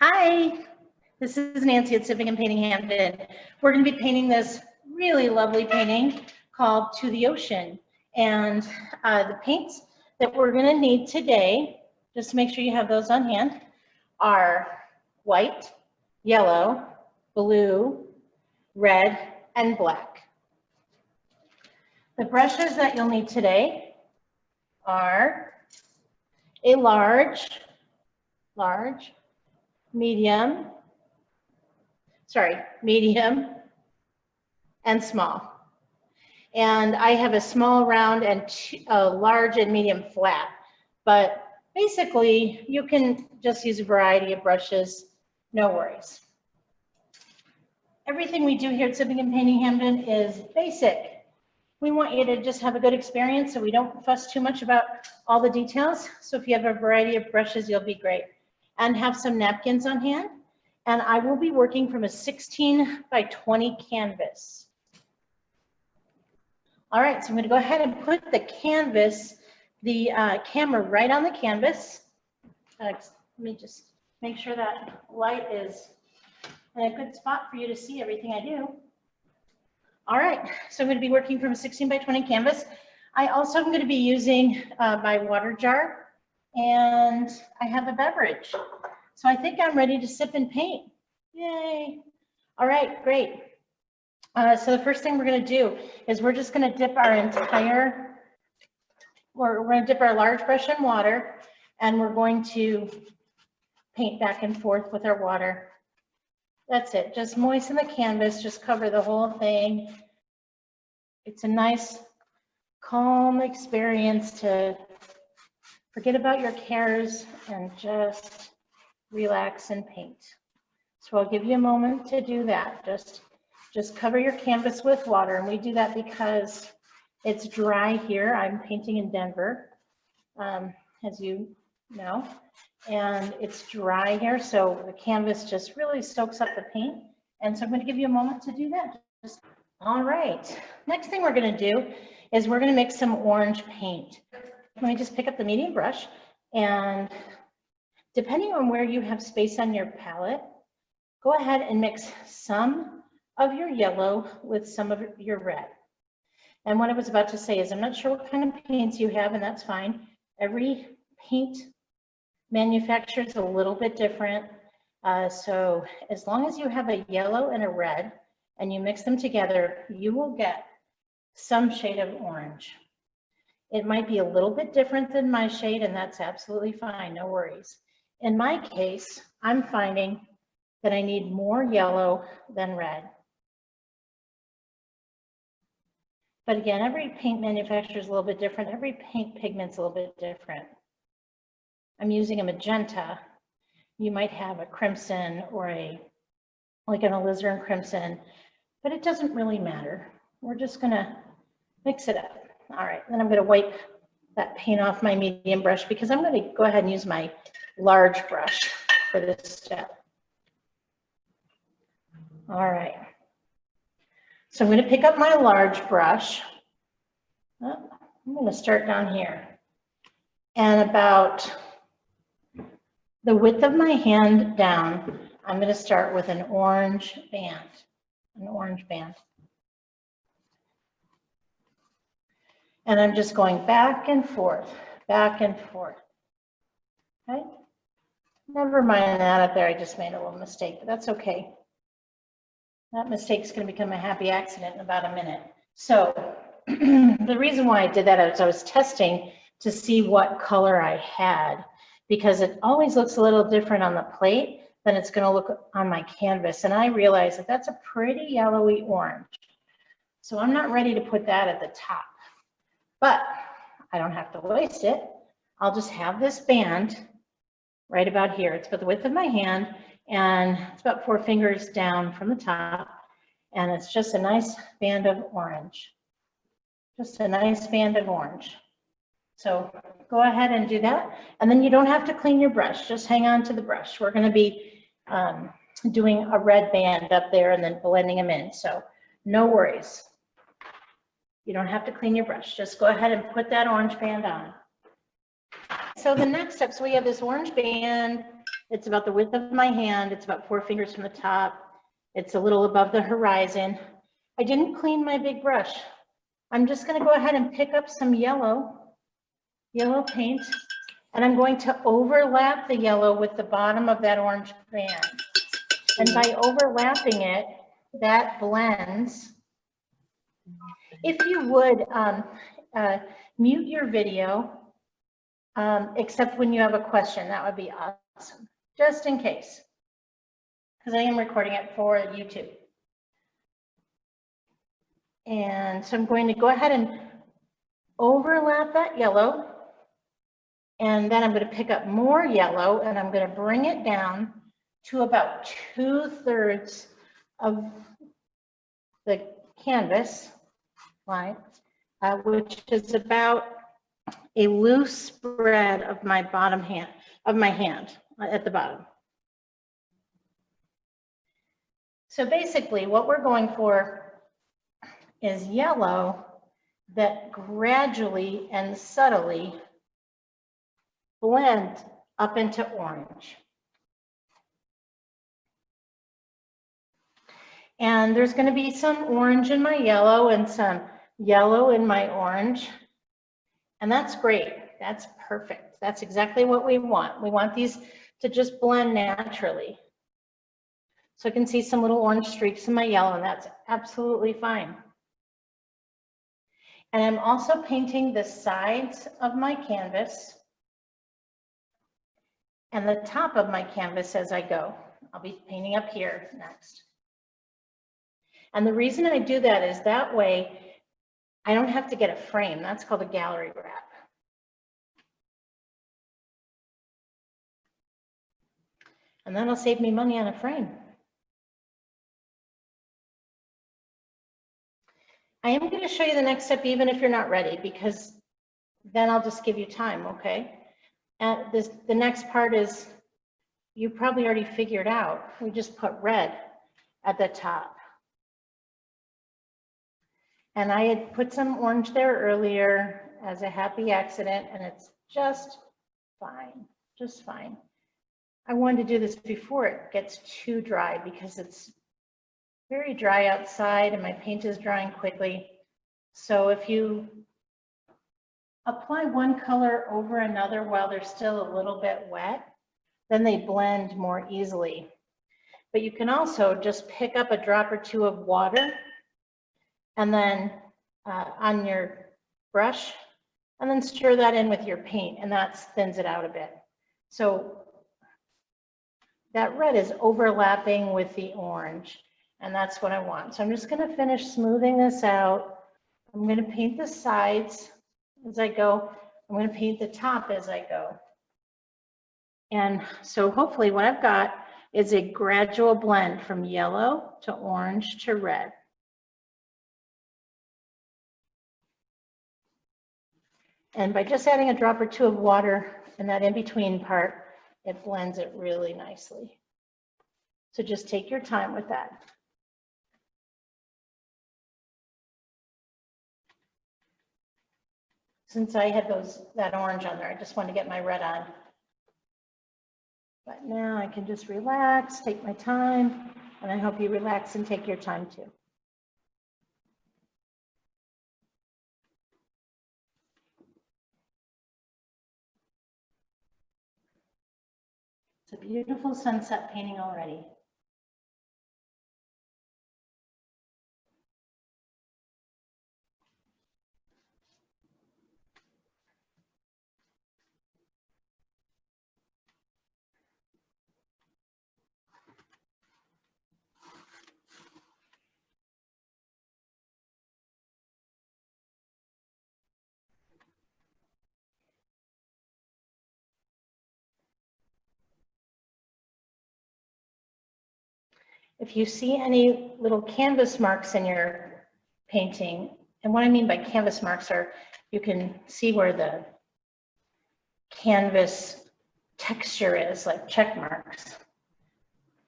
Hi, this is Nancy at Sipping and Painting Hampden. We're going to be painting this really lovely painting called To the Ocean. And the paints that we're going to need today, just to make sure you have those on hand, are white, yellow, blue, red, and black. The brushes that you'll need today are a large, medium, and small. And I have a small round and a large and medium flat, but basically you can just use a variety of brushes, no worries. Everything we do here at Sipping and Painting Hampden is basic. We want you to just have a good experience so we don't fuss too much about all the details. So if you have a variety of brushes, you'll be great. And have some napkins on hand. And I will be working from a 16 by 20 canvas. All right, so I'm gonna go ahead and put the canvas, the camera right on the canvas. Let me just make sure that light is in a good spot for you to see everything I do. All right, so I'm going to be working from a 16 by 20 canvas. I also am going to be using my water jar, and I have a beverage. So I think I'm ready to sip and paint. Yay. All right, great. So the first thing we're going to do is we're just going to dip our we're going to dip our large brush in water, and we're going to paint back and forth with our water. That's it, just moisten the canvas, just cover the whole thing. It's a nice, calm experience to forget about your cares and just relax and paint. So I'll give you a moment to do that. Just cover your canvas with water, and we do that because it's dry here. I'm painting in Denver, as you know. And it's dry here, so the canvas just really soaks up the paint. And so I'm going to give you a moment to do that. All right, next thing we're going to do is we're going to mix some orange paint. Let me just pick up the medium brush, and depending on where you have space on your palette, go ahead and mix some of your yellow with some of your red. And what I was about to say is I'm not sure what kind of paints you have, and that's fine. Every paint manufacturer is a little bit different. So as long as you have a yellow and a red and you mix them together, you will get some shade of orange. It might be a little bit different than my shade, and that's absolutely fine, no worries. In my case, I'm finding that I need more yellow than red. But again, every paint manufacturer is a little bit different. Every paint pigment's a little bit different. I'm using a magenta. You might have a crimson or like an alizarin crimson, but it doesn't really matter. We're just gonna mix it up. All right, then I'm gonna wipe that paint off my medium brush because I'm gonna go ahead and use my large brush for this step. All right, so I'm gonna pick up my large brush. Oh, I'm gonna start down here, and about the width of my hand down, I'm going to start with an orange band, And I'm just going back and forth, okay? Never mind that up there, I just made a little mistake, but that's okay. That mistake's going to become a happy accident in about a minute. So the reason why I did that is I was testing to see what color I had, because it always looks a little different on the plate than it's going to look on my canvas. And I realized that that's a pretty yellowy orange. So I'm not ready to put that at the top, but I don't have to waste it. I'll just have this band right about here. It's about the width of my hand, and it's about 4 fingers down from the top. And it's just a nice band of orange. Just a nice band of orange. So go ahead and do that. And then you don't have to clean your brush. Just hang on to the brush. We're going to be doing a red band up there and then blending them in. So no worries. You don't have to clean your brush. Just go ahead and put that orange band on. So the next step, so we have this orange band It's about the width of my hand. It's about 4 fingers from the top. It's a little above the horizon. I didn't clean my big brush. I'm just going to go ahead and pick up some yellow paint, and I'm going to overlap the yellow with the bottom of that orange band. And by overlapping it, that blends. If you would, mute your video, except when you have a question, that would be awesome, just in case, because I am recording it for YouTube. And so I'm going to go ahead and overlap that yellow, and then I'm going to pick up more yellow, and I'm going to bring it down to about 2/3 of the canvas line, which is about a loose spread of my bottom hand, of my hand at the bottom. So basically what we're going for is yellow that gradually and subtly blend up into orange. And there's going to be some orange in my yellow and some yellow in my orange. And that's great. That's perfect. That's exactly what we want. We want these to just blend naturally. So I can see some little orange streaks in my yellow, and that's absolutely fine. And I'm also painting the sides of my canvas and the top of my canvas as I go. I'll be painting up here next. And the reason I do that is that way I don't have to get a frame. That's called a gallery wrap. And that'll save me money on a frame. I am going to show you the next step even if you're not ready, because then I'll just give you time, okay? And the next part is, you probably already figured out, we just put red at the top. And I had put some orange there earlier as a happy accident, and it's just fine, just fine. I wanted to do this before it gets too dry because it's very dry outside and my paint is drying quickly. So if you apply one color over another while they're still a little bit wet, then they blend more easily. But you can also just pick up a drop or two of water and then on your brush, and then stir that in with your paint, and that thins it out a bit. So that red is overlapping with the orange, and that's what I want. So I'm just going to finish smoothing this out. I'm going to paint the sides as I go. I'm going to paint the top as I go. And so hopefully what I've got is a gradual blend from yellow to orange to red. And by just adding a drop or two of water in that in-between part, it blends it really nicely. So just take your time with that. Since I had that orange on there, I just want to get my red on. But now I can just relax, take my time, and I hope you relax and take your time too. It's a beautiful sunset painting already. If you see any little canvas marks in your painting, and what I mean by canvas marks are, you can see where the canvas texture is, like check marks.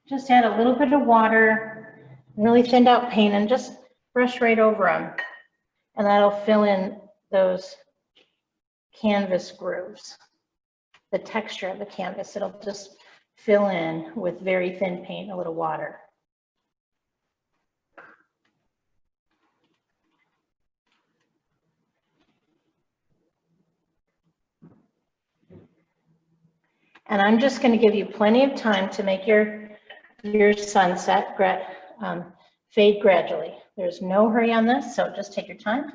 Just add a little bit of water, really thinned out paint, and just brush right over them. And that'll fill in those canvas grooves, the texture of the canvas. It'll just fill in with very thin paint, a little water. And I'm just going to give you plenty of time to make your sunset fade gradually. There's no hurry on this, so just take your time.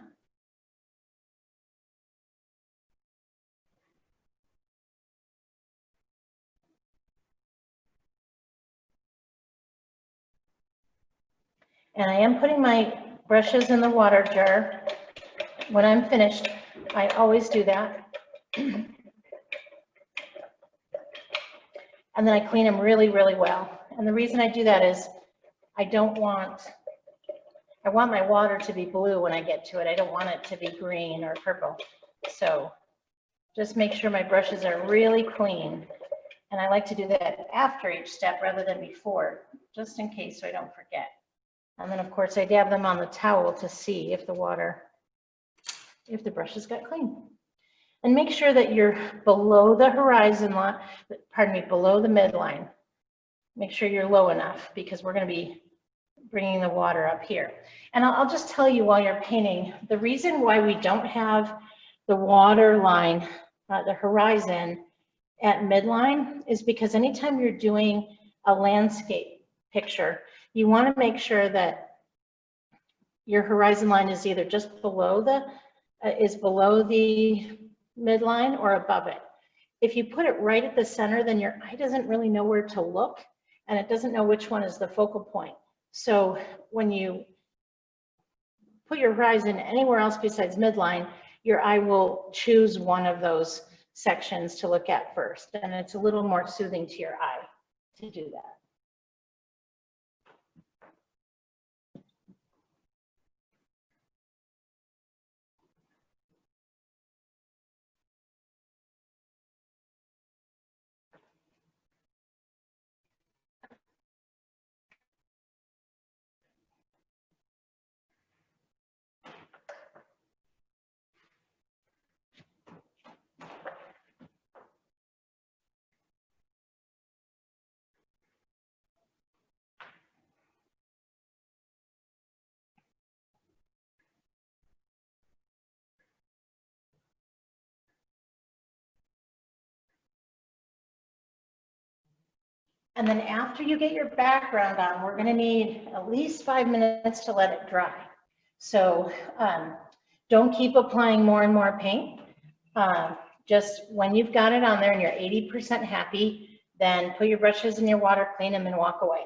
And I am putting my brushes in the water jar. When I'm finished, I always do that. And then I clean them really, really well. And the reason I do that is I want my water to be blue when I get to it. I don't want it to be green or purple. So just make sure my brushes are really clean. And I like to do that after each step rather than before, just in case so I don't forget. And then of course I dab them on the towel to see if the brushes got clean. And make sure that you're below the horizon line, below the midline. Make sure you're low enough because we're going to be bringing the water up here. And I'll just tell you while you're painting, the reason why we don't have the water line, the horizon at midline is because anytime you're doing a landscape picture, you want to make sure that your horizon line is either just below the midline or above it. If you put it right at the center, then your eye doesn't really know where to look and it doesn't know which one is the focal point. So when you put your horizon anywhere else besides midline, your eye will choose one of those sections to look at first. And it's a little more soothing to your eye to do that. And then after you get your background on, we're going to need at least 5 minutes to let it dry. So don't keep applying more and more paint. Just when you've got it on there and you're 80% happy, then put your brushes in your water, clean them, and walk away.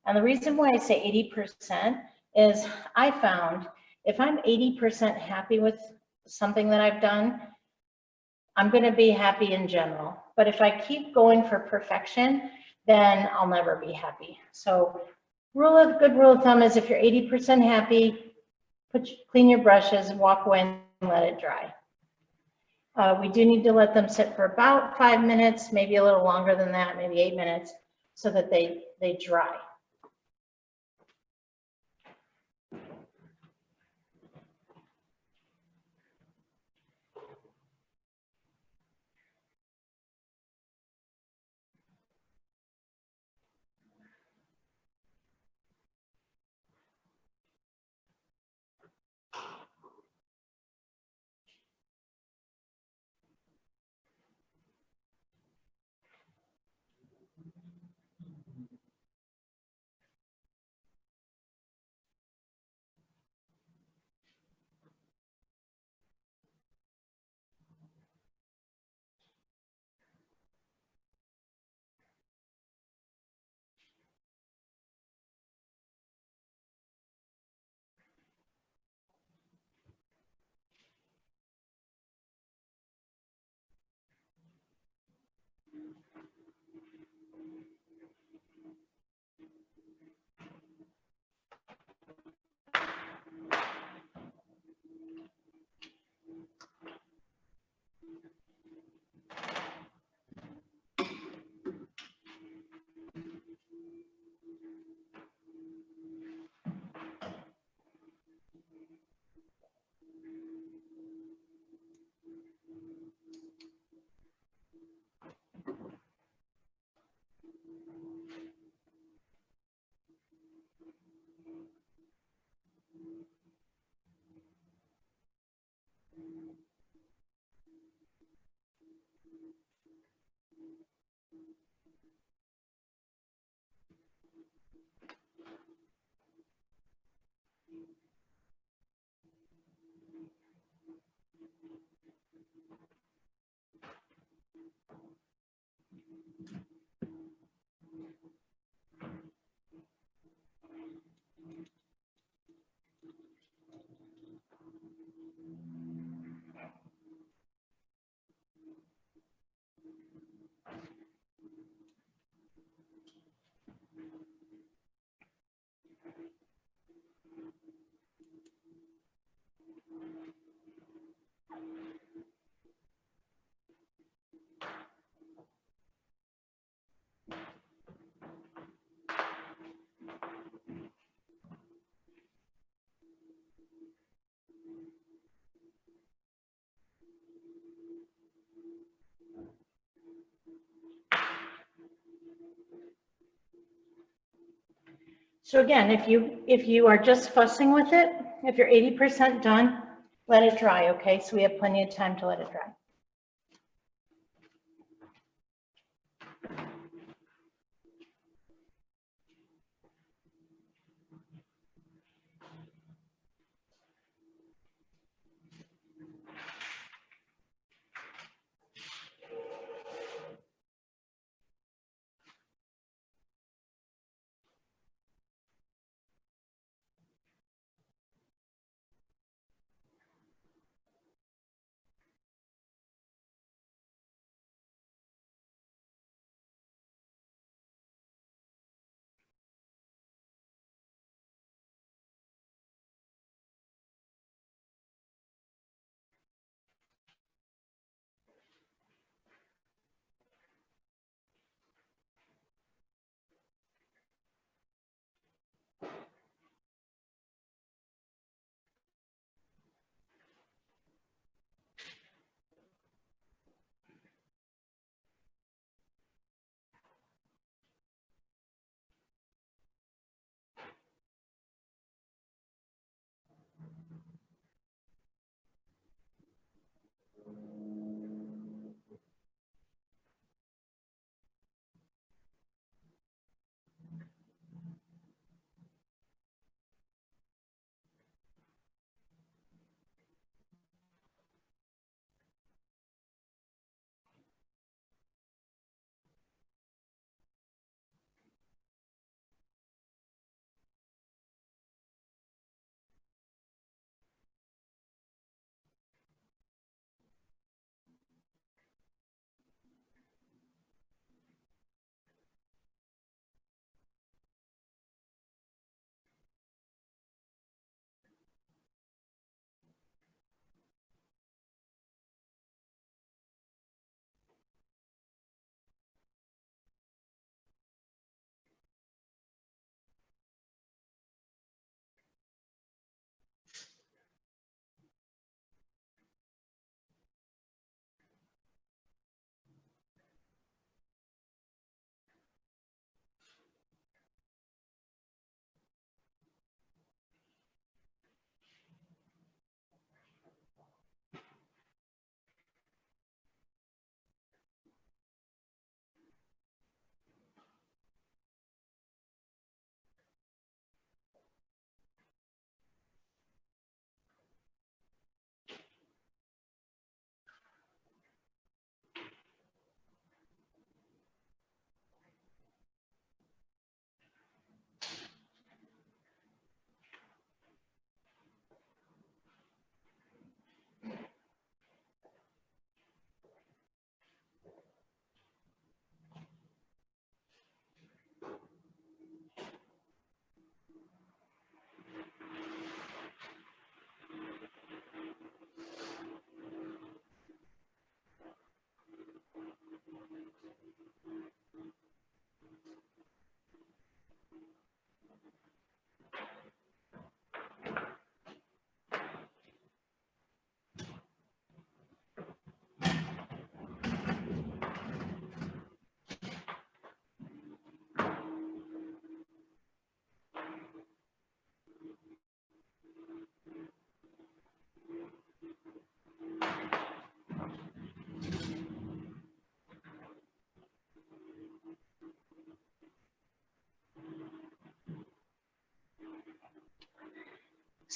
And the reason why I say 80% is I found if I'm 80% happy with something that I've done, I'm going to be happy in general. But if I keep going for perfection, then I'll never be happy. So good rule of thumb is if you're 80% happy, clean your brushes, walk away and let it dry. We do need to let them sit for about 5 minutes, maybe a little longer than that, maybe 8 minutes, so that they dry. So again, if you are just fussing with it, if you're 80% done, let it dry, okay? So we have plenty of time to let it dry.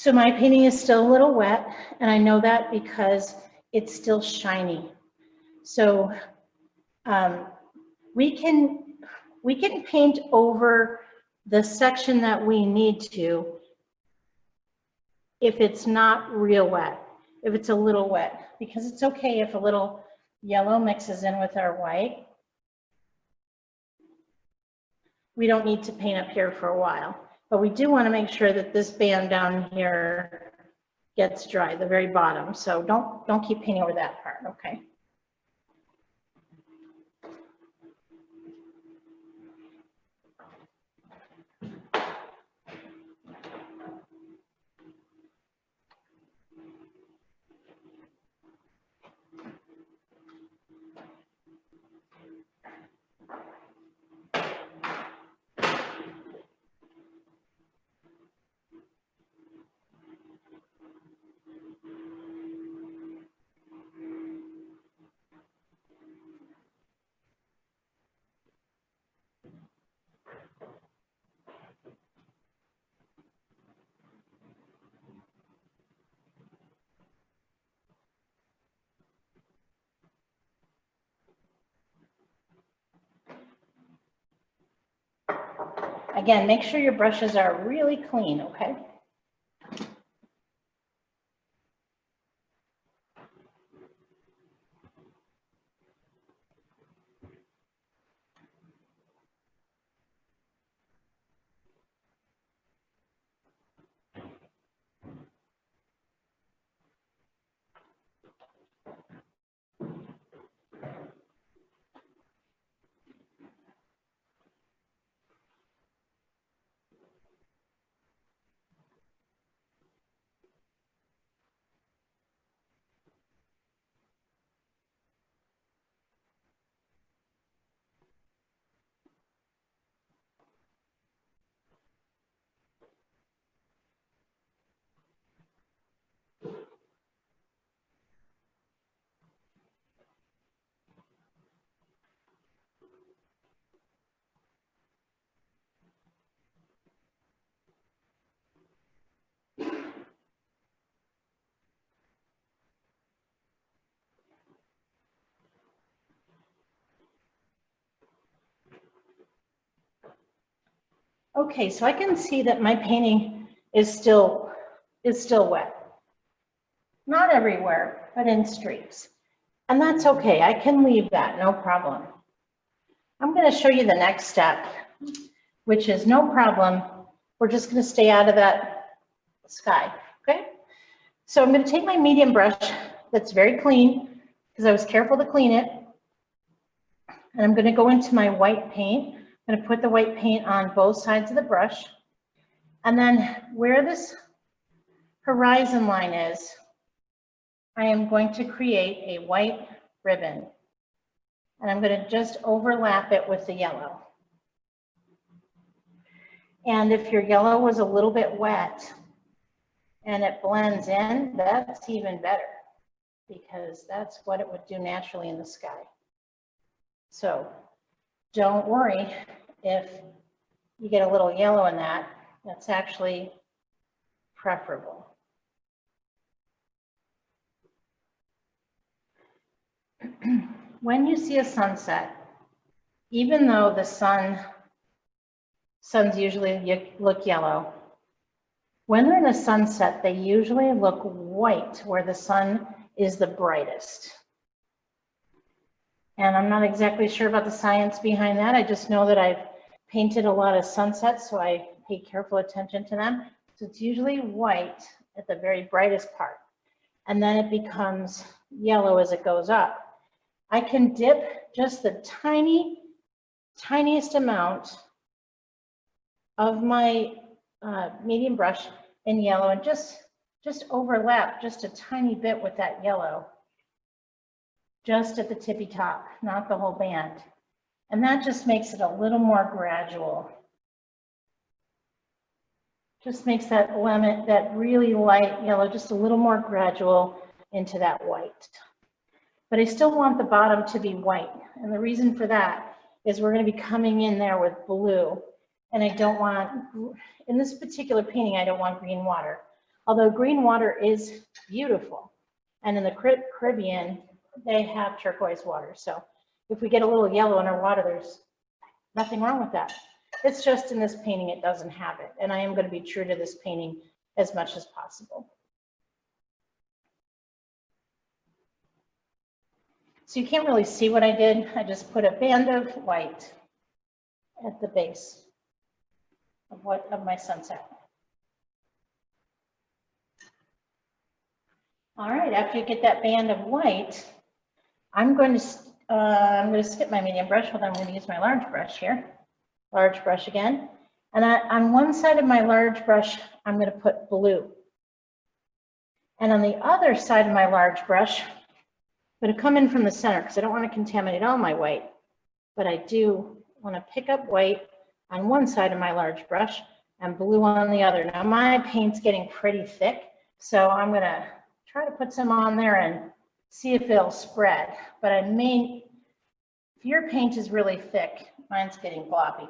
So my painting is still a little wet, and I know that because it's still shiny. So we can paint over the section that we need to if it's not real wet, if it's a little wet, because it's okay if a little yellow mixes in with our white. We don't need to paint up here for a while, but we do want to make sure that this band down here gets dry, the very bottom. So don't keep painting over that part, okay? Again, make sure your brushes are really clean, okay? Okay, so I can see that my painting is still wet. Not everywhere, but in streaks. And that's okay, I can leave that, no problem. I'm going to show you the next step, which is no problem. We're just going to stay out of that sky, okay? So I'm going to take my medium brush that's very clean, because I was careful to clean it. And I'm going to go into my white paint. I'm going to put the white paint on both sides of the brush. And then where this horizon line is, I am going to create a white ribbon. And I'm going to just overlap it with the yellow. And if your yellow was a little bit wet and it blends in, that's even better, because that's what it would do naturally in the sky. So don't worry if you get a little yellow in that, that's actually preferable. When you see a sunset, even though the suns usually look yellow, when they're in a sunset, they usually look white where the sun is the brightest. And I'm not exactly sure about the science behind that. I just know that I've painted a lot of sunsets, so I pay careful attention to them. So it's usually white at the very brightest part, and then it becomes yellow as it goes up. I can dip just the tiniest amount of my medium brush in yellow and just overlap just a tiny bit with that yellow, just at the tippy top, not the whole band. And that just makes it a little more gradual. Just makes that lemon, that really light yellow, just a little more gradual into that white. But I still want the bottom to be white. And the reason for that is we're going to be coming in there with blue. And I don't want, in this particular painting, I don't want green water. Although green water is beautiful. And in the Caribbean, they have turquoise water. So if we get a little yellow in our water, there's nothing wrong with that. It's just in this painting, it doesn't have it. And I am going to be true to this painting as much as possible. So you can't really see what I did. I just put a band of white at the base of my sunset. All right, after you get that band of white, I'm going to skip my medium brush, but I'm going to use my large brush here. Large brush again. And on one side of my large brush, I'm going to put blue. And on the other side of my large brush, I'm going to come in from the center because I don't want to contaminate all my white, but I do want to pick up white on one side of my large brush and blue on the other. Now my paint's getting pretty thick, so I'm going to try to put some on there and see if it'll spread. But I may, if your paint is really thick, mine's getting gloppy,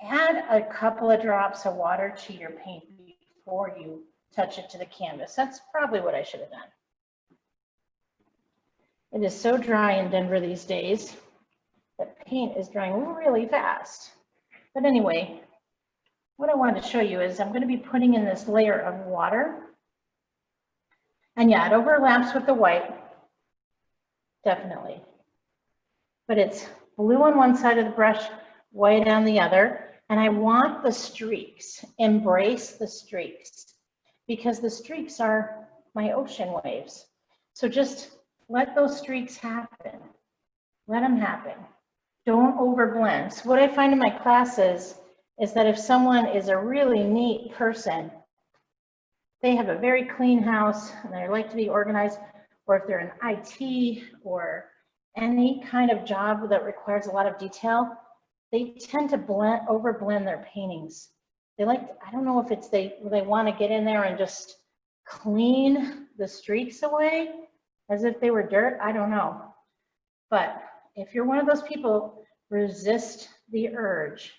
add a couple of drops of water to your paint before you touch it to the canvas. That's probably what I should have done. It is so dry in Denver these days that paint is drying really fast. But anyway, what I wanted to show you is I'm going to be putting in this layer of water. And yeah, it overlaps with the white, definitely. But it's blue on one side of the brush, white on the other. And I want the streaks, embrace the streaks, because the streaks are my ocean waves. So just let those streaks happen. Let them happen. Don't overblend. So what I find in my classes is that if someone is a really neat person, they have a very clean house and they like to be organized, or if they're in IT or any kind of job that requires a lot of detail, they tend to overblend their paintings. They like, I don't know if it's they want to get in there and just clean the streaks away as if they were dirt. I don't know. But if you're one of those people, resist the urge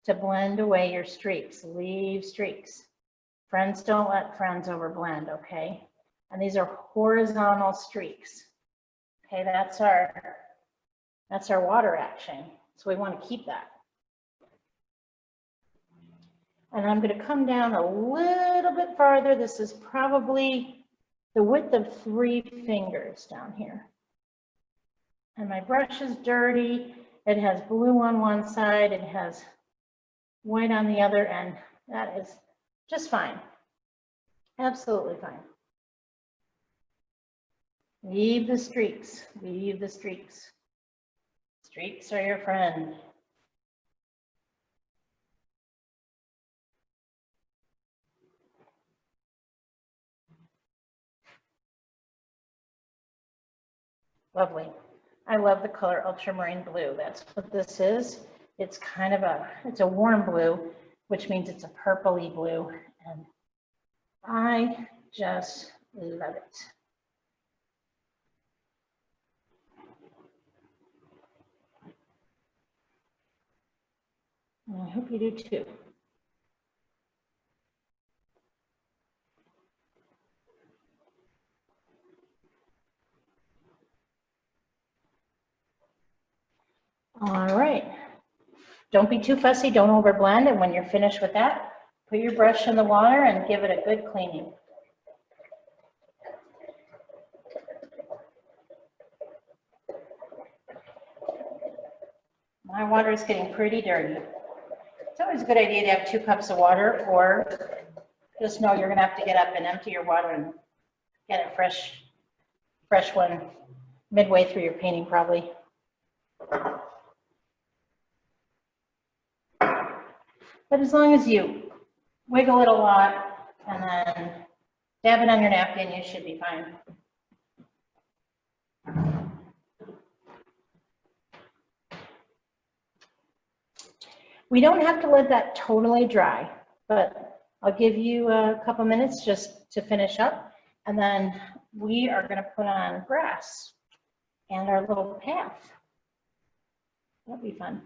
to blend away your streaks. Leave streaks. Friends don't let friends overblend, okay? And these are horizontal streaks. Okay, that's our water action. So we want to keep that. And I'm going to come down a little bit farther. This is probably the width of 3 fingers down here. And my brush is dirty. It has blue on one side. It has white on the other, and that is just fine. Absolutely fine. Leave the streaks. Leave the streaks. Streaks are your friend. Lovely. I love the color ultramarine blue. That's what this is. It's kind of it's a warm blue, which means it's a purpley blue. And I just love it. And I hope you do too. All right. Don't be too fussy, don't overblend, and when you're finished with that, put your brush in the water and give it a good cleaning. My water is getting pretty dirty. It's always a good idea to have 2 cups of water, or just know you're going to have to get up and empty your water and get a fresh one midway through your painting probably. But as long as you wiggle it a lot and then dab it on your napkin, you should be fine. We don't have to let that totally dry, but I'll give you a couple minutes just to finish up, and then we are going to put on grass and our little path. That'll be fun.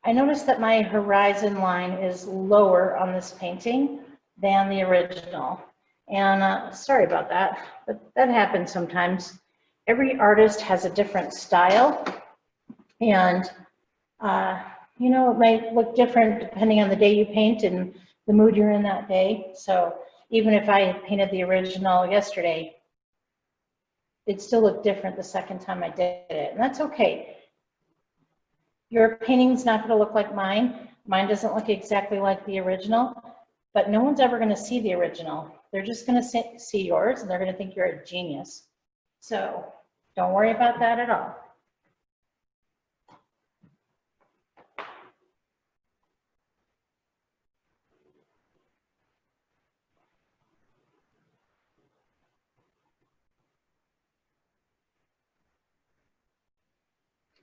I noticed that my horizon line is lower on this painting than the original. And sorry about that, but that happens sometimes. Every artist has a different style, and you know, it might look different depending on the day you paint and the mood you're in that day. So even if I had painted the original yesterday, it'd still look different the second time I did it, and that's okay. Your painting's not going to look like mine. Mine doesn't look exactly like the original, but no one's ever going to see the original. They're just going to see yours, and they're going to think you're a genius. So don't worry about that at all.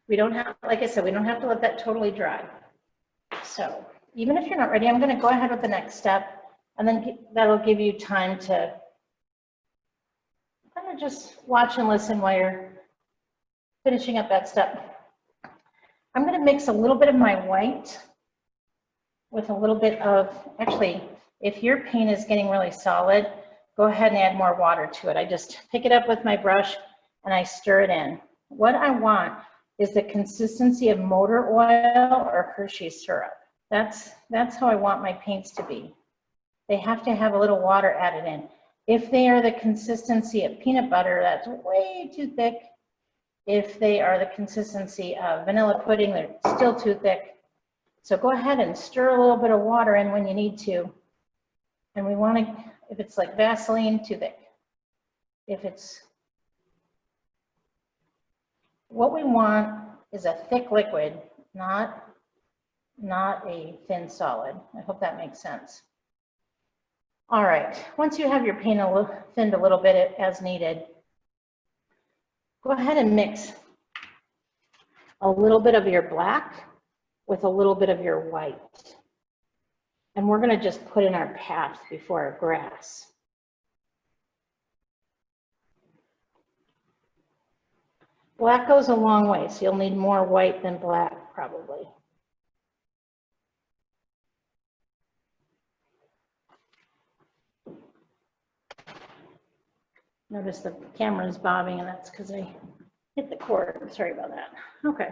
We don't have, like I said, we don't have to let that totally dry. So even if you're not ready, I'm going to go ahead with the next step, and then that'll give you time to kind of just watch and listen while you're finishing up that step. I'm going to mix a little bit of my white with a little bit of, actually, if your paint is getting really solid, go ahead and add more water to it. I just pick it up with my brush and I stir it in. What I want is the consistency of motor oil or Hershey syrup. That's how I want my paints to be. They have to have a little water added in. If they are the consistency of peanut butter, that's way too thick. If they are the consistency of vanilla pudding, they're still too thick. So go ahead and stir a little bit of water in when you need to. And we want to, if it's like Vaseline, too thick. If it's, what we want is a thick liquid, not a thin solid. I hope that makes sense. All right, once you have your paint thinned a little bit as needed, go ahead and mix a little bit of your black with a little bit of your white. And we're going to just put in our path before our grass. Black goes a long way, so you'll need more white than black probably. Notice the camera is bobbing, and that's because I hit the cord. Sorry about that. Okay.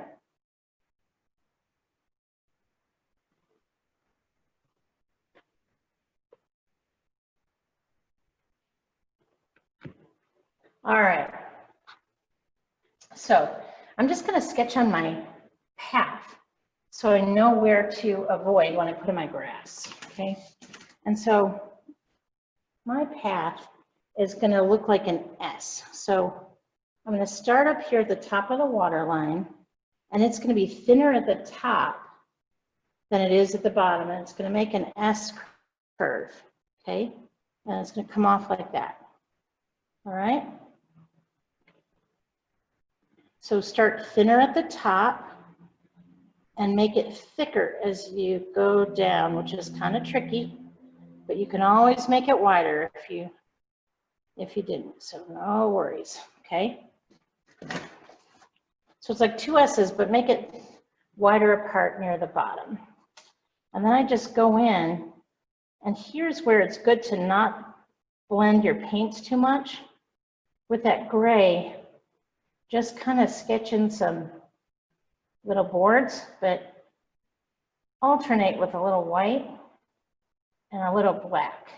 All right. So I'm just going to sketch on my path so I know where to avoid when I put in my grass. Okay. And so my path is going to look like an S. So I'm going to start up here at the top of the water line, and it's going to be thinner at the top than it is at the bottom, and it's going to make an S curve, okay? And it's going to come off like that, all right? So start thinner at the top and make it thicker as you go down, which is kind of tricky, but you can always make it wider if you didn't, so no worries, okay? So it's like two S's, but make it wider apart near the bottom. And then I just go in, and here's where it's good to not blend your paints too much. With that gray, just kind of sketch in some little boards, but alternate with a little white and a little black.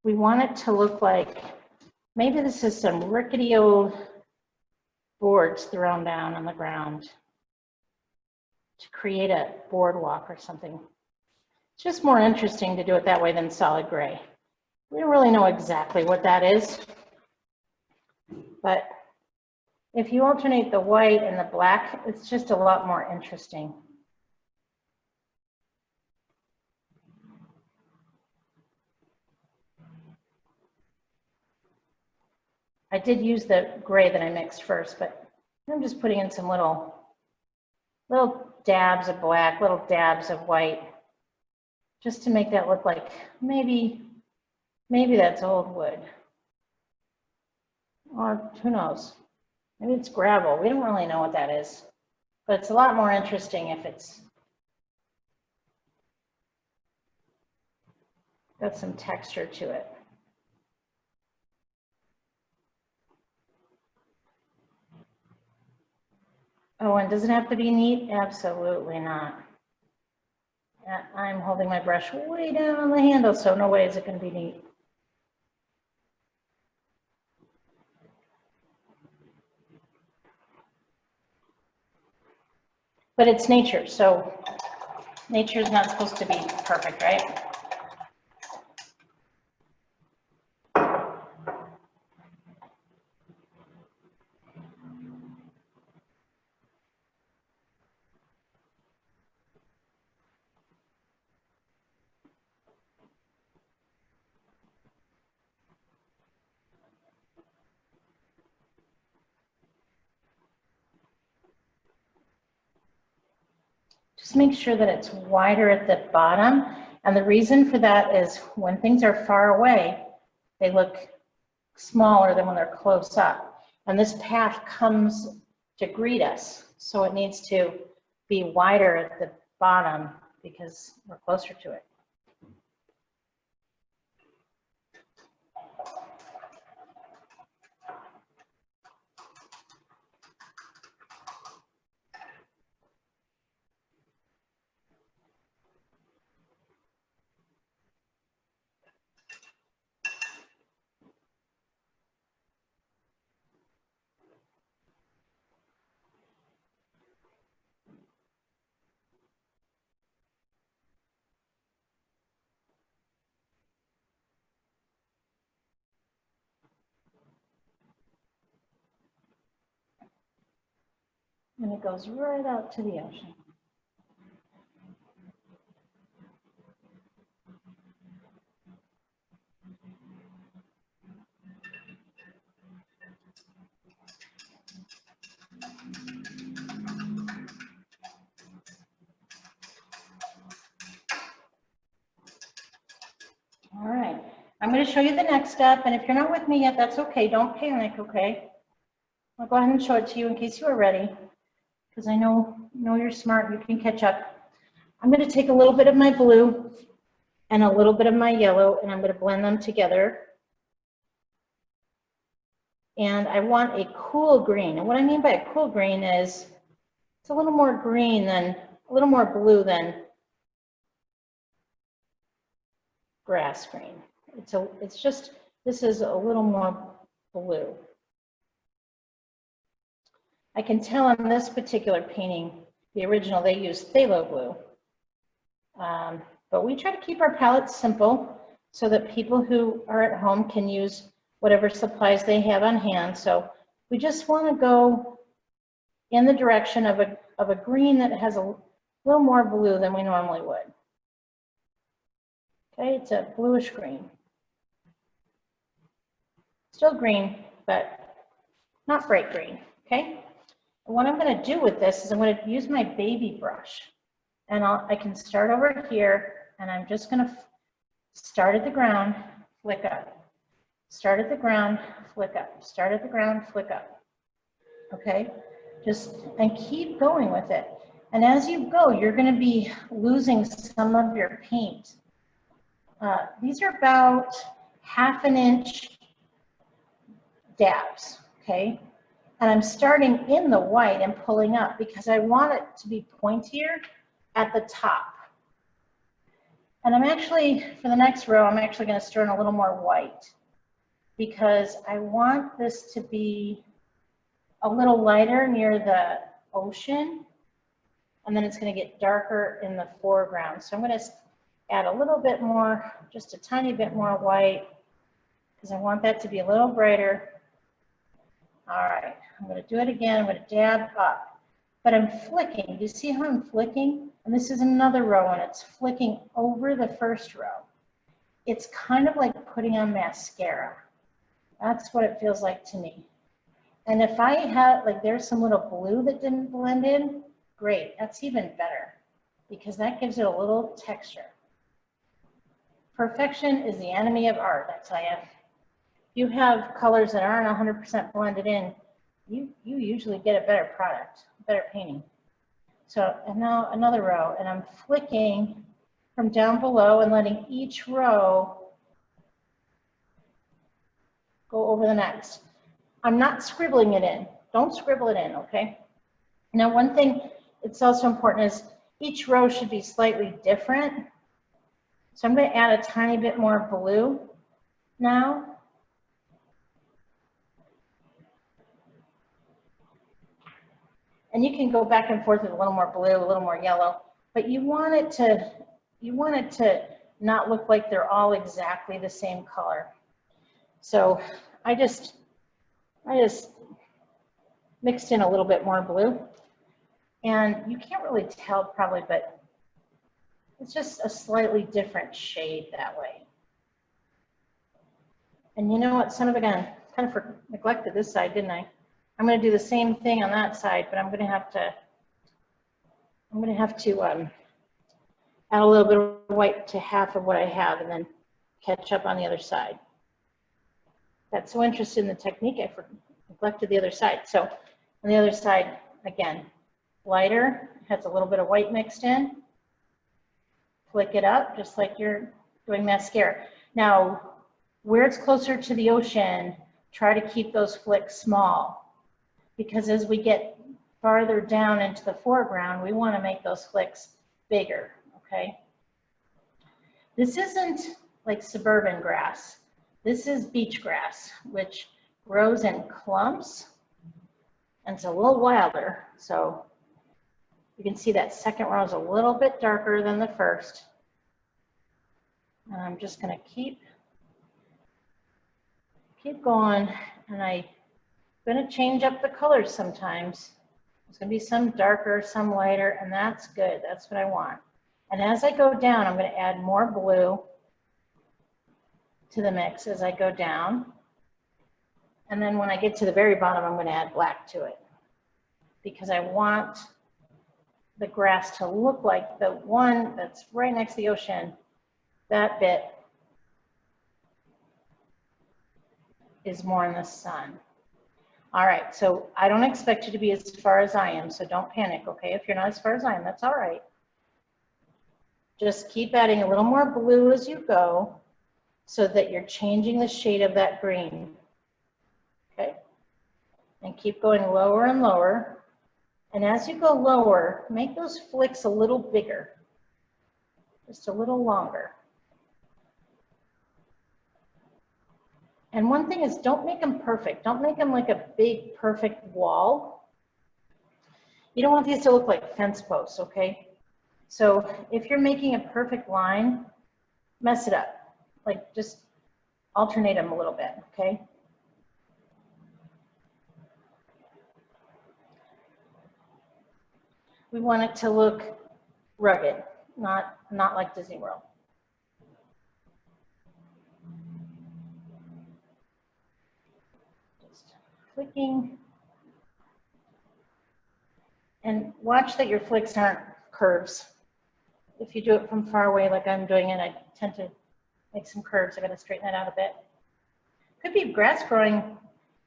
We want it to look like, maybe this is some rickety old boards thrown down on the ground to create a boardwalk or something. It's just more interesting to do it that way than solid gray. We don't really know exactly what that is, but if you alternate the white and the black, it's just a lot more interesting. I did use the gray that I mixed first, but I'm just putting in some little dabs of black, little dabs of white, just to make that look like maybe that's old wood. Or who knows? Maybe it's gravel. We don't really know what that is, but it's a lot more interesting if it's Got some texture to it. Oh, and does it have to be neat? Absolutely not. I'm holding my brush way down on the handle, so no way is it going to be neat. But it's nature, so nature is not supposed to be perfect, right? Just make sure that it's wider at the bottom. And the reason for that is when things are far away, they look smaller than when they're close up. And this path comes to greet us. So it needs to be wider at the bottom because we're closer to it. And it goes right out to the ocean. All right, I'm going to show you the next step, and if you're not with me yet, that's okay. Don't panic, okay? I'll go ahead and show it to you in case you are ready, because I know you're smart, you can catch up. I'm going to take a little bit of my blue and a little bit of my yellow, and I'm going to blend them together. And I want a cool green, and what I mean by a cool green is it's a little more green than, a little more blue than grass green. It's just, this is a little more blue. I can tell on this particular painting, the original, they used phthalo blue. But we try to keep our palettes simple so that people who are at home can use whatever supplies they have on hand. So we just want to go in the direction of a green that has a little more blue than we normally would. Okay, it's a bluish green. Still green, but not bright green, okay? And what I'm going to do with this is I'm going to use my baby brush. And I can start over here, and I'm just going to start at the ground, flick up. Start at the ground, flick up. Start at the ground, flick up. Okay? And keep going with it. And as you go, you're going to be losing some of your paint. These are about 1/2 inch dabs, okay? And I'm starting in the white and pulling up because I want it to be pointier at the top. And I'm actually, for the next row, I'm actually going to stir in a little more white because I want this to be a little lighter near the ocean, and then it's going to get darker in the foreground. So I'm going to add a little bit more, just a tiny bit more white, because I want that to be a little brighter. All right, I'm going to do it again. I'm going to dab up, but I'm flicking. Do you see how I'm flicking? And this is another row, and it's flicking over the first row. It's kind of like putting on mascara. That's what it feels like to me. And if I have, like, there's some little blue that didn't blend in, great. That's even better because that gives it a little texture. Perfection is the enemy of art, I tell you. If you have colors that aren't 100% blended in, you usually get a better product, better painting. So, and now another row, and I'm flicking from down below and letting each row go over the next. I'm not scribbling it in. Don't scribble it in, okay? Now, one thing it's also important is each row should be slightly different. So I'm going to add a tiny bit more blue now. And you can go back and forth with a little more blue, a little more yellow, but you want it to not look like they're all exactly the same color. So I just mixed in a little bit more blue, and you can't really tell probably, but it's just a slightly different shade that way. And you know what, son of a gun, kind of neglected this side, didn't I? I'm going to do the same thing on that side, but I'm going to have to add a little bit of white to half of what I have and then catch up on the other side. Got so interested in the technique, I neglected the other side. So on the other side, again, lighter, has a little bit of white mixed in. Flick it up just like you're doing mascara. Now, where it's closer to the ocean, try to keep those flicks small, because as we get farther down into the foreground, we want to make those flicks bigger, okay? This isn't like suburban grass. This is beach grass, which grows in clumps, and it's a little wilder. So you can see that second row is a little bit darker than the first. And I'm just going to keep going, and I'm going to change up the colors sometimes. There's going to be some darker, some lighter, and that's good. That's what I want. And as I go down, I'm going to add more blue to the mix as I go down. And then when I get to the very bottom, I'm going to add black to it, because I want the grass to look like the one that's right next to the ocean. That bit is more in the sun. All right, so I don't expect you to be as far as I am, so don't panic, okay? If you're not as far as I am, that's all right. Just keep adding a little more blue as you go so that you're changing the shade of that green, okay? And keep going lower and lower. And as you go lower, make those flicks a little bigger, just a little longer. And one thing is, don't make them perfect. Don't make them like a big, perfect wall. You don't want these to look like fence posts, okay? So if you're making a perfect line, mess it up. Like, just alternate them a little bit, okay? We want it to look rugged, not like Disney World. Flicking, and watch that your flicks aren't curves. If you do it from far away like I'm doing it, I tend to make some curves. I got to straighten that out a bit. Could be grass growing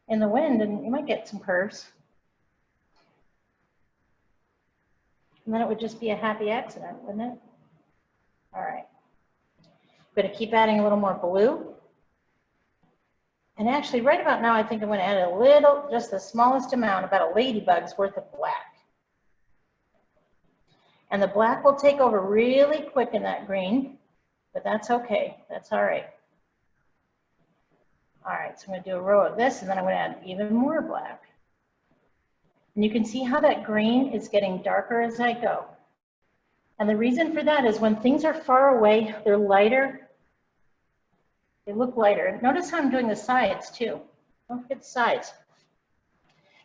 in the wind and you might get some curves. And then it would just be a happy accident, wouldn't it? All right. I'm going to keep adding a little more blue. And actually, right about now, I think I'm going to add a little, just the smallest amount, about a ladybug's worth of black. And the black will take over really quick in that green, but that's okay. That's all right. All right, so I'm going to do a row of this, and then I'm going to add even more black. And you can see how that green is getting darker as I go. And the reason for that is when things are far away, they're lighter. They look lighter. Notice how I'm doing the sides too. Don't forget the sides.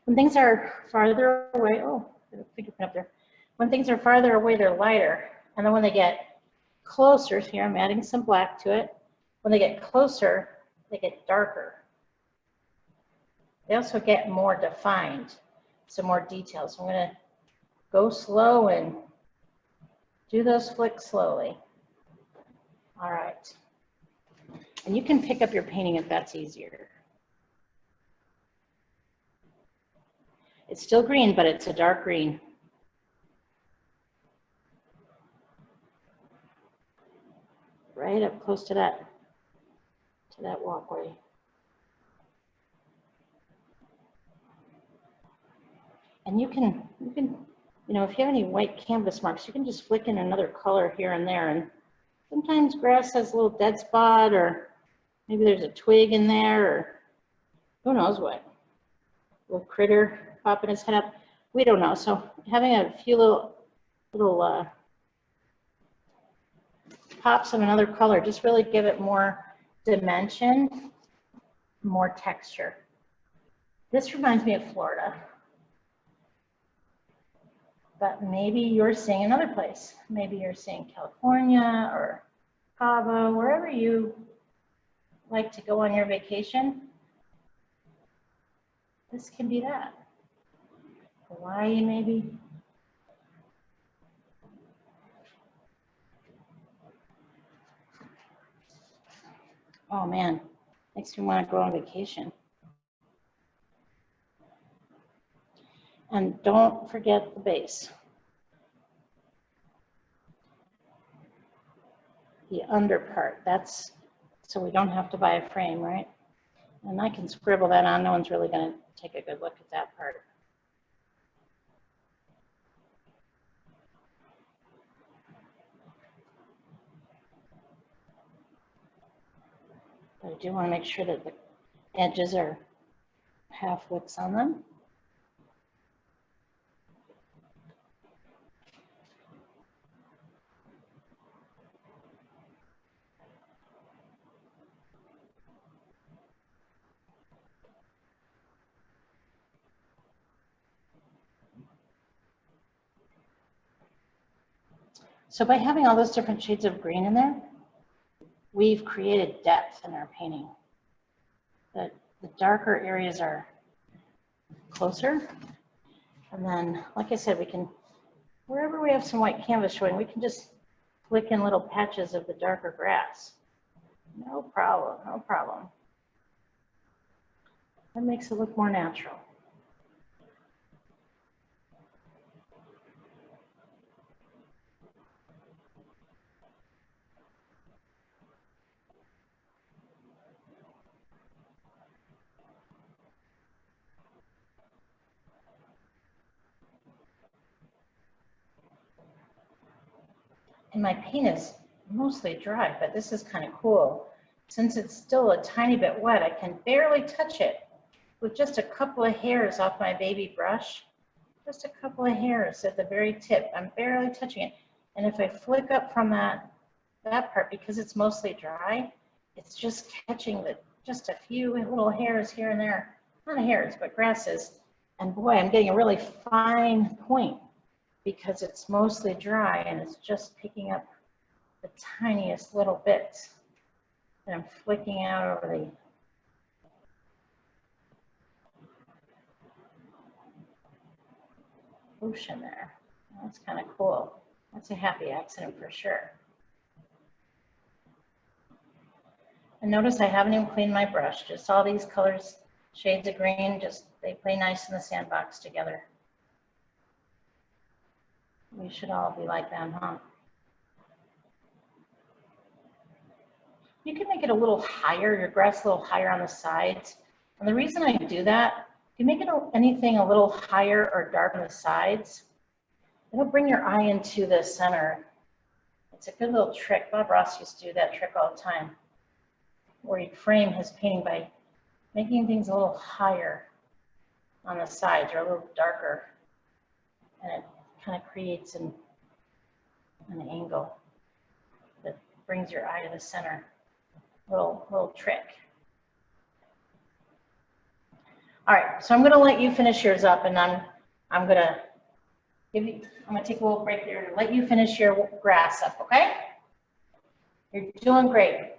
When things are farther away, oh, there's a fingerprint up there. When things are farther away, they're lighter. And then when they get closer, here I'm adding some black to it. When they get closer, they get darker. They also get more defined, some more details. So I'm going to go slow and do those flicks slowly. All right. And you can pick up your painting if that's easier. It's still green, but it's a dark green. right up close to that walkway. And you can, you know, if you have any white canvas marks, you can just flick in another color here and there. And sometimes grass has a little dead spot, or maybe there's a twig in there, or who knows what. Little critter popping his head up. We don't know. So having a few little pops of another color just really give it more dimension, more texture. This reminds me of Florida. But maybe you're seeing another place. Maybe you're seeing California or Cabo, wherever you like to go on your vacation. This can be that. Hawaii, maybe. Oh man, makes me want to go on vacation. And don't forget the base. The under part, that's so we don't have to buy a frame, right? And I can scribble that on. No one's really going to take a good look at that part. But I do want to make sure that the edges are half widths on them. So by having all those different shades of green in there, we've created depth in our painting. The darker areas are closer. And then, like I said, we can, wherever we have some white canvas showing, we can just flick in little patches of the darker grass. No problem, no problem. That makes it look more natural. And my paint is mostly dry, but this is kind of cool. Since it's still a tiny bit wet, I can barely touch it with just a couple of hairs off my baby brush. Just a couple of hairs at the very tip. I'm barely touching it. And if I flick up from that part, because it's mostly dry, it's just catching just a few little hairs here and there. Not hairs, but grasses. And boy, I'm getting a really fine point, because it's mostly dry and it's just picking up the tiniest little bits that I'm flicking out over the ocean there. That's kind of cool. That's a happy accident for sure. And notice I haven't even cleaned my brush, just all these colors, shades of green, just they play nice in the sandbox together. We should all be like that, huh? You can make it a little higher, your grass a little higher on the sides. And the reason I do that, if you make it anything a little higher or dark on the sides, it'll bring your eye into the center. It's a good little trick. Bob Ross used to do that trick all the time, where he'd frame his painting by making things a little higher on the sides or a little darker. And it kind of creates an angle that brings your eye to the center. Little trick. All right, so I'm going to let you finish yours up, and I'm going to take a little break here and let you finish your grass up, okay? You're doing great.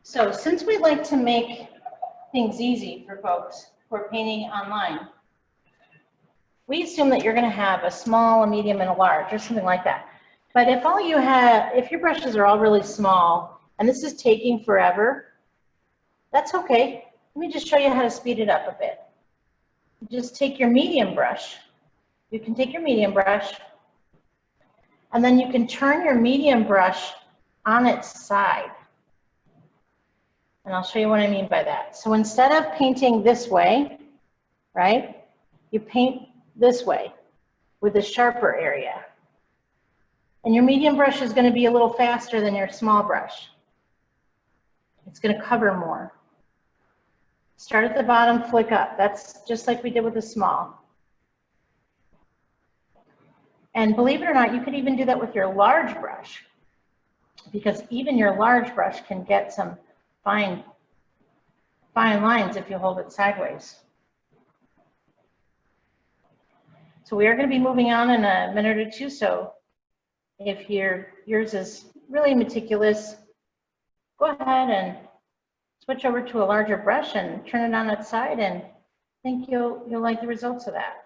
So since we like to make things easy for folks who are painting online, we assume that you're going to have a small, a medium, and a large, or something like that. But if all you have, if your brushes are all really small, and this is taking forever, that's okay. Let me just show you how to speed it up a bit. Just take your medium brush. You can take your medium brush, and then you can turn your medium brush on its side. And I'll show you what I mean by that. So instead of painting this way, right, you paint this way with a sharper area. And your medium brush is going to be a little faster than your small brush. It's going to cover more. Start at the bottom, flick up. That's just like we did with the small. And believe it or not, you could even do that with your large brush, because even your large brush can get some fine lines if you hold it sideways. So we are going to be moving on in a minute or two, so if yours is really meticulous, go ahead and switch over to a larger brush and turn it on its side, and I think you'll like the results of that.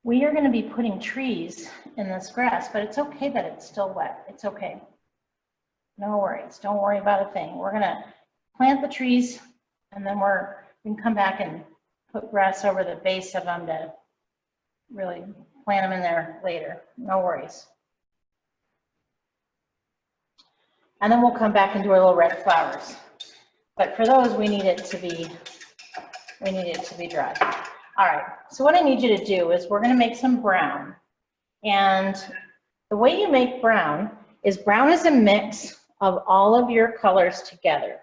We are going to be putting trees in this grass, but it's okay that it's still wet. It's okay. No worries. Don't worry about a thing. We're going to plant the trees, and then we can come back and put grass over the base of them to really plant them in there later. No worries. And then we'll come back and do our little red flowers. But for those, we need it to be dry. All right, so what I need you to do is we're going to make some brown. And the way you make brown is a mix of all of your colors together.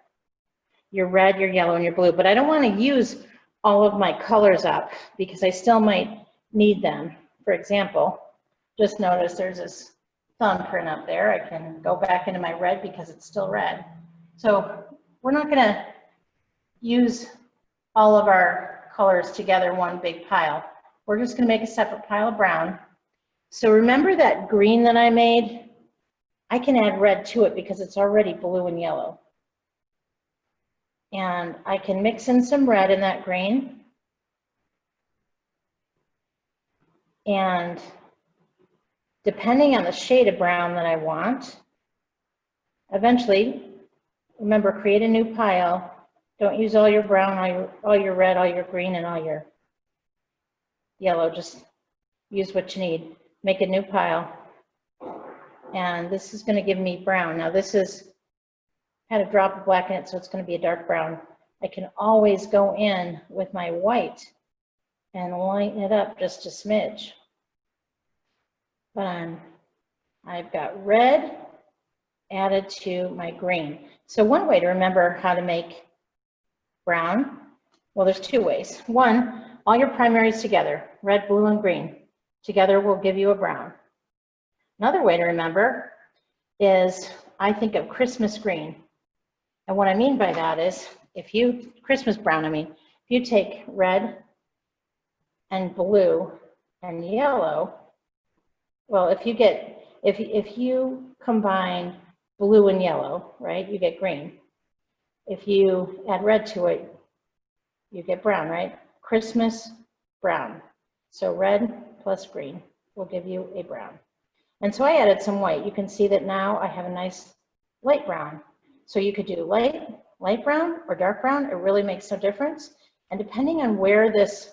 Your red, your yellow, and your blue. But I don't want to use all of my colors up because I still might need them. For example, just notice there's this thumbprint up there. I can go back into my red because it's still red. So we're not going to use all of our colors together one big pile. We're just going to make a separate pile of brown. So remember that green that I made? I can add red to it because it's already blue and yellow. And I can mix in some red in that green. And depending on the shade of brown that I want, eventually, remember, create a new pile. Don't use all your brown, all your red, all your green, and all your yellow. Just use what you need. Make a new pile. And this is going to give me brown. Now this had a drop of black in it, so it's going to be a dark brown. I can always go in with my white and lighten it up just a smidge. I've got red added to my green. So one way to remember how to make brown, well, there's two ways. One, all your primaries together, red, blue, and green, together will give you a brown. Another way to remember is, I think of Christmas green. And what I mean by that is, Christmas brown, if you take red and blue and yellow, well, if you combine blue and yellow, right, you get green. If you add red to it, you get brown, right? Christmas, brown. So red plus green will give you a brown. And so I added some white. You can see that now I have a nice light brown. So you could do light brown or dark brown. It really makes no difference. And depending on where this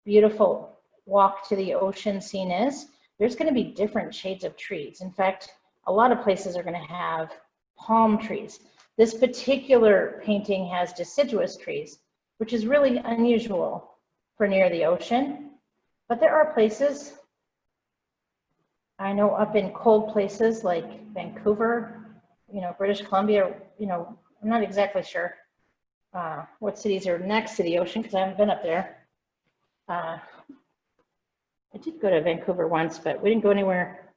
beautiful walk to the ocean scene is, there's going to be different shades of trees. In fact, a lot of places are going to have palm trees. This particular painting has deciduous trees, which is really unusual for near the ocean. But there are places, I know up in cold places like Vancouver, you know, British Columbia, you know, I'm not exactly sure what cities are next to the ocean because I haven't been up there. I did go to Vancouver once, but we didn't go anywhere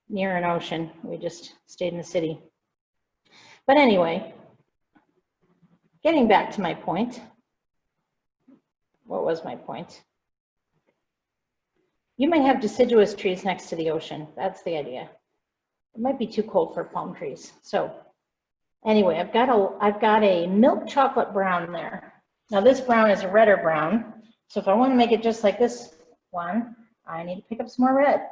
near an ocean. We just stayed in the city. But anyway, getting back to my point. What was my point? You might have deciduous trees next to the ocean. That's the idea. It might be too cold for palm trees. So anyway, I've got a milk chocolate brown there. Now this brown is a redder brown. So if I want to make it just like this one, I need to pick up some more red.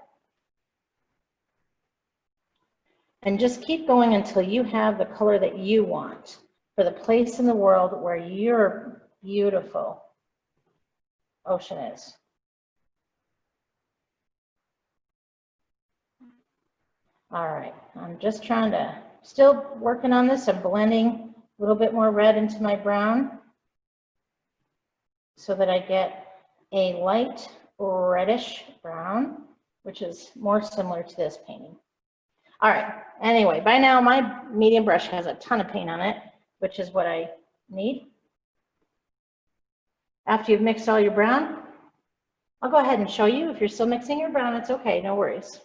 And just keep going until you have the color that you want for the place in the world where your beautiful ocean is. All right, I'm just trying to, still working on this. I'm blending a little bit more red into my brown so that I get a light reddish brown, which is more similar to this painting. All right, anyway, by now my medium brush has a ton of paint on it, which is what I need. After you've mixed all your brown, I'll go ahead and show you. If you're still mixing your brown, it's okay, no worries.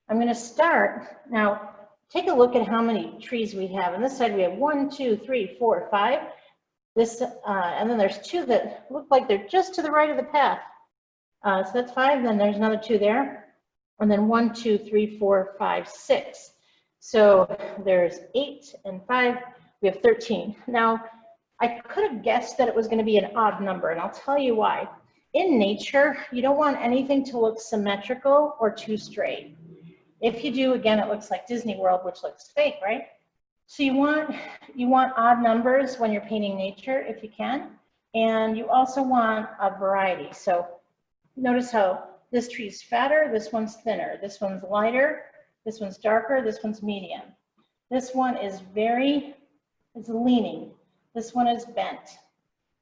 I'm going to start, now take a look at how many trees we have. On this side we have 1, 2, 3, 4, 5. This, and then there's 2 that look like they're just to the right of the path. So that's 5, then there's another 2 there. And then 1, 2, 3, 4, 5, 6. So there's 8 and 5, we have 13. Now, I could have guessed that it was going to be an odd number, and I'll tell you why. In nature, you don't want anything to look symmetrical or too straight. If you do, again, it looks like Disney World, which looks fake, right? So you want odd numbers when you're painting nature, if you can, and you also want a variety. So notice how this tree is fatter, this one's thinner, this one's lighter, this one's darker, this one's medium. This one is it's leaning. This one is bent.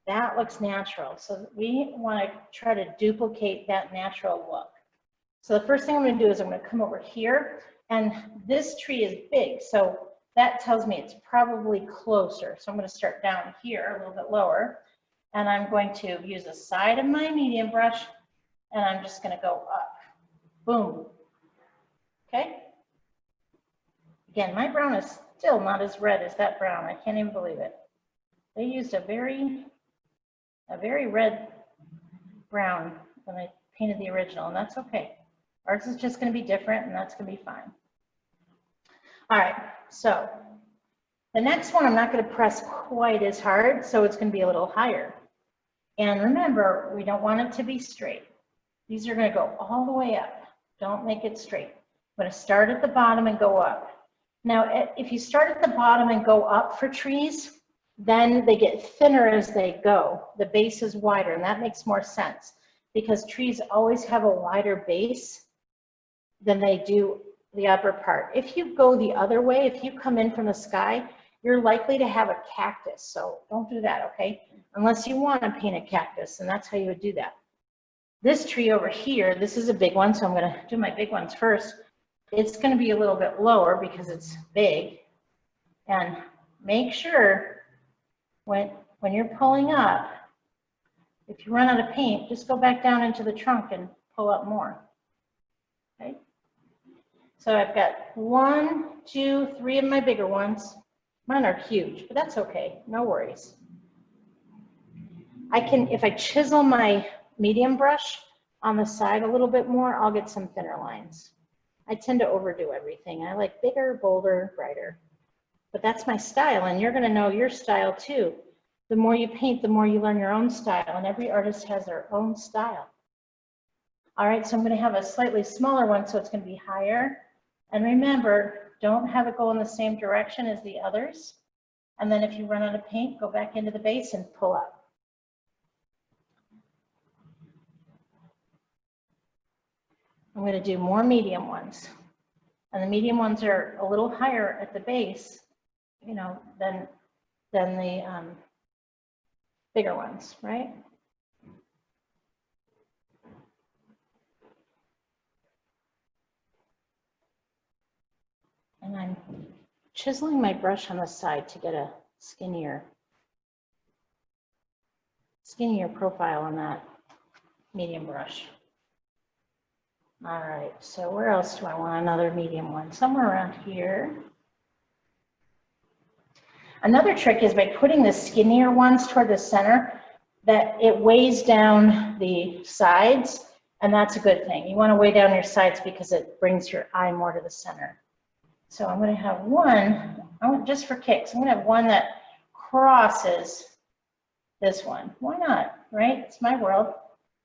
That looks natural. So we want to try to duplicate that natural look. So the first thing I'm going to do is I'm going to come over here, and this tree is big, so that tells me it's probably closer. So I'm going to start down here a little bit lower, and I'm going to use the side of my medium brush, and I'm just going to go up. Boom. Okay. Again, my brown is still not as red as that brown. I can't even believe it. They used a very red brown when I painted the original, and that's okay. Ours is just going to be different, and that's going to be fine. All right, so the next one I'm not going to press quite as hard, so it's going to be a little higher. And remember, we don't want it to be straight. These are going to go all the way up. Don't make it straight. I'm going to start at the bottom and go up. Now, if you start at the bottom and go up for trees, then they get thinner as they go. The base is wider, and that makes more sense because trees always have a wider base than they do the upper part. If you go the other way, if you come in from the sky, you're likely to have a cactus. So don't do that, okay? Unless you want to paint a cactus, and that's how you would do that. This tree over here, this is a big one, so I'm going to do my big ones first. It's going to be a little bit lower because it's big. And make sure when you're pulling up, if you run out of paint, just go back down into the trunk and pull up more. Okay? So I've got 1, 2, 3 of my bigger ones. Mine are huge, but that's okay. No worries. I can, if I chisel my medium brush on the side a little bit more, I'll get some thinner lines. I tend to overdo everything. I like bigger, bolder, brighter. But that's my style, and you're gonna know your style too. The more you paint, the more you learn your own style, and every artist has their own style. All right, so I'm gonna have a slightly smaller one, so it's gonna be higher. And remember, don't have it go in the same direction as the others. And then if you run out of paint, go back into the base and pull up. I'm gonna do more medium ones. And the medium ones are a little higher at the base, you know, than the bigger ones, right? And I'm chiseling my brush on the side to get a skinnier profile on that medium brush. All right, so where else do I want another medium one? Somewhere around here. Another trick is by putting the skinnier ones toward the center, that it weighs down the sides, and that's a good thing. You want to weigh down your sides because it brings your eye more to the center. So I'm going to have one, just for kicks, I'm going to have one that crosses this one. Why not, right? It's my world.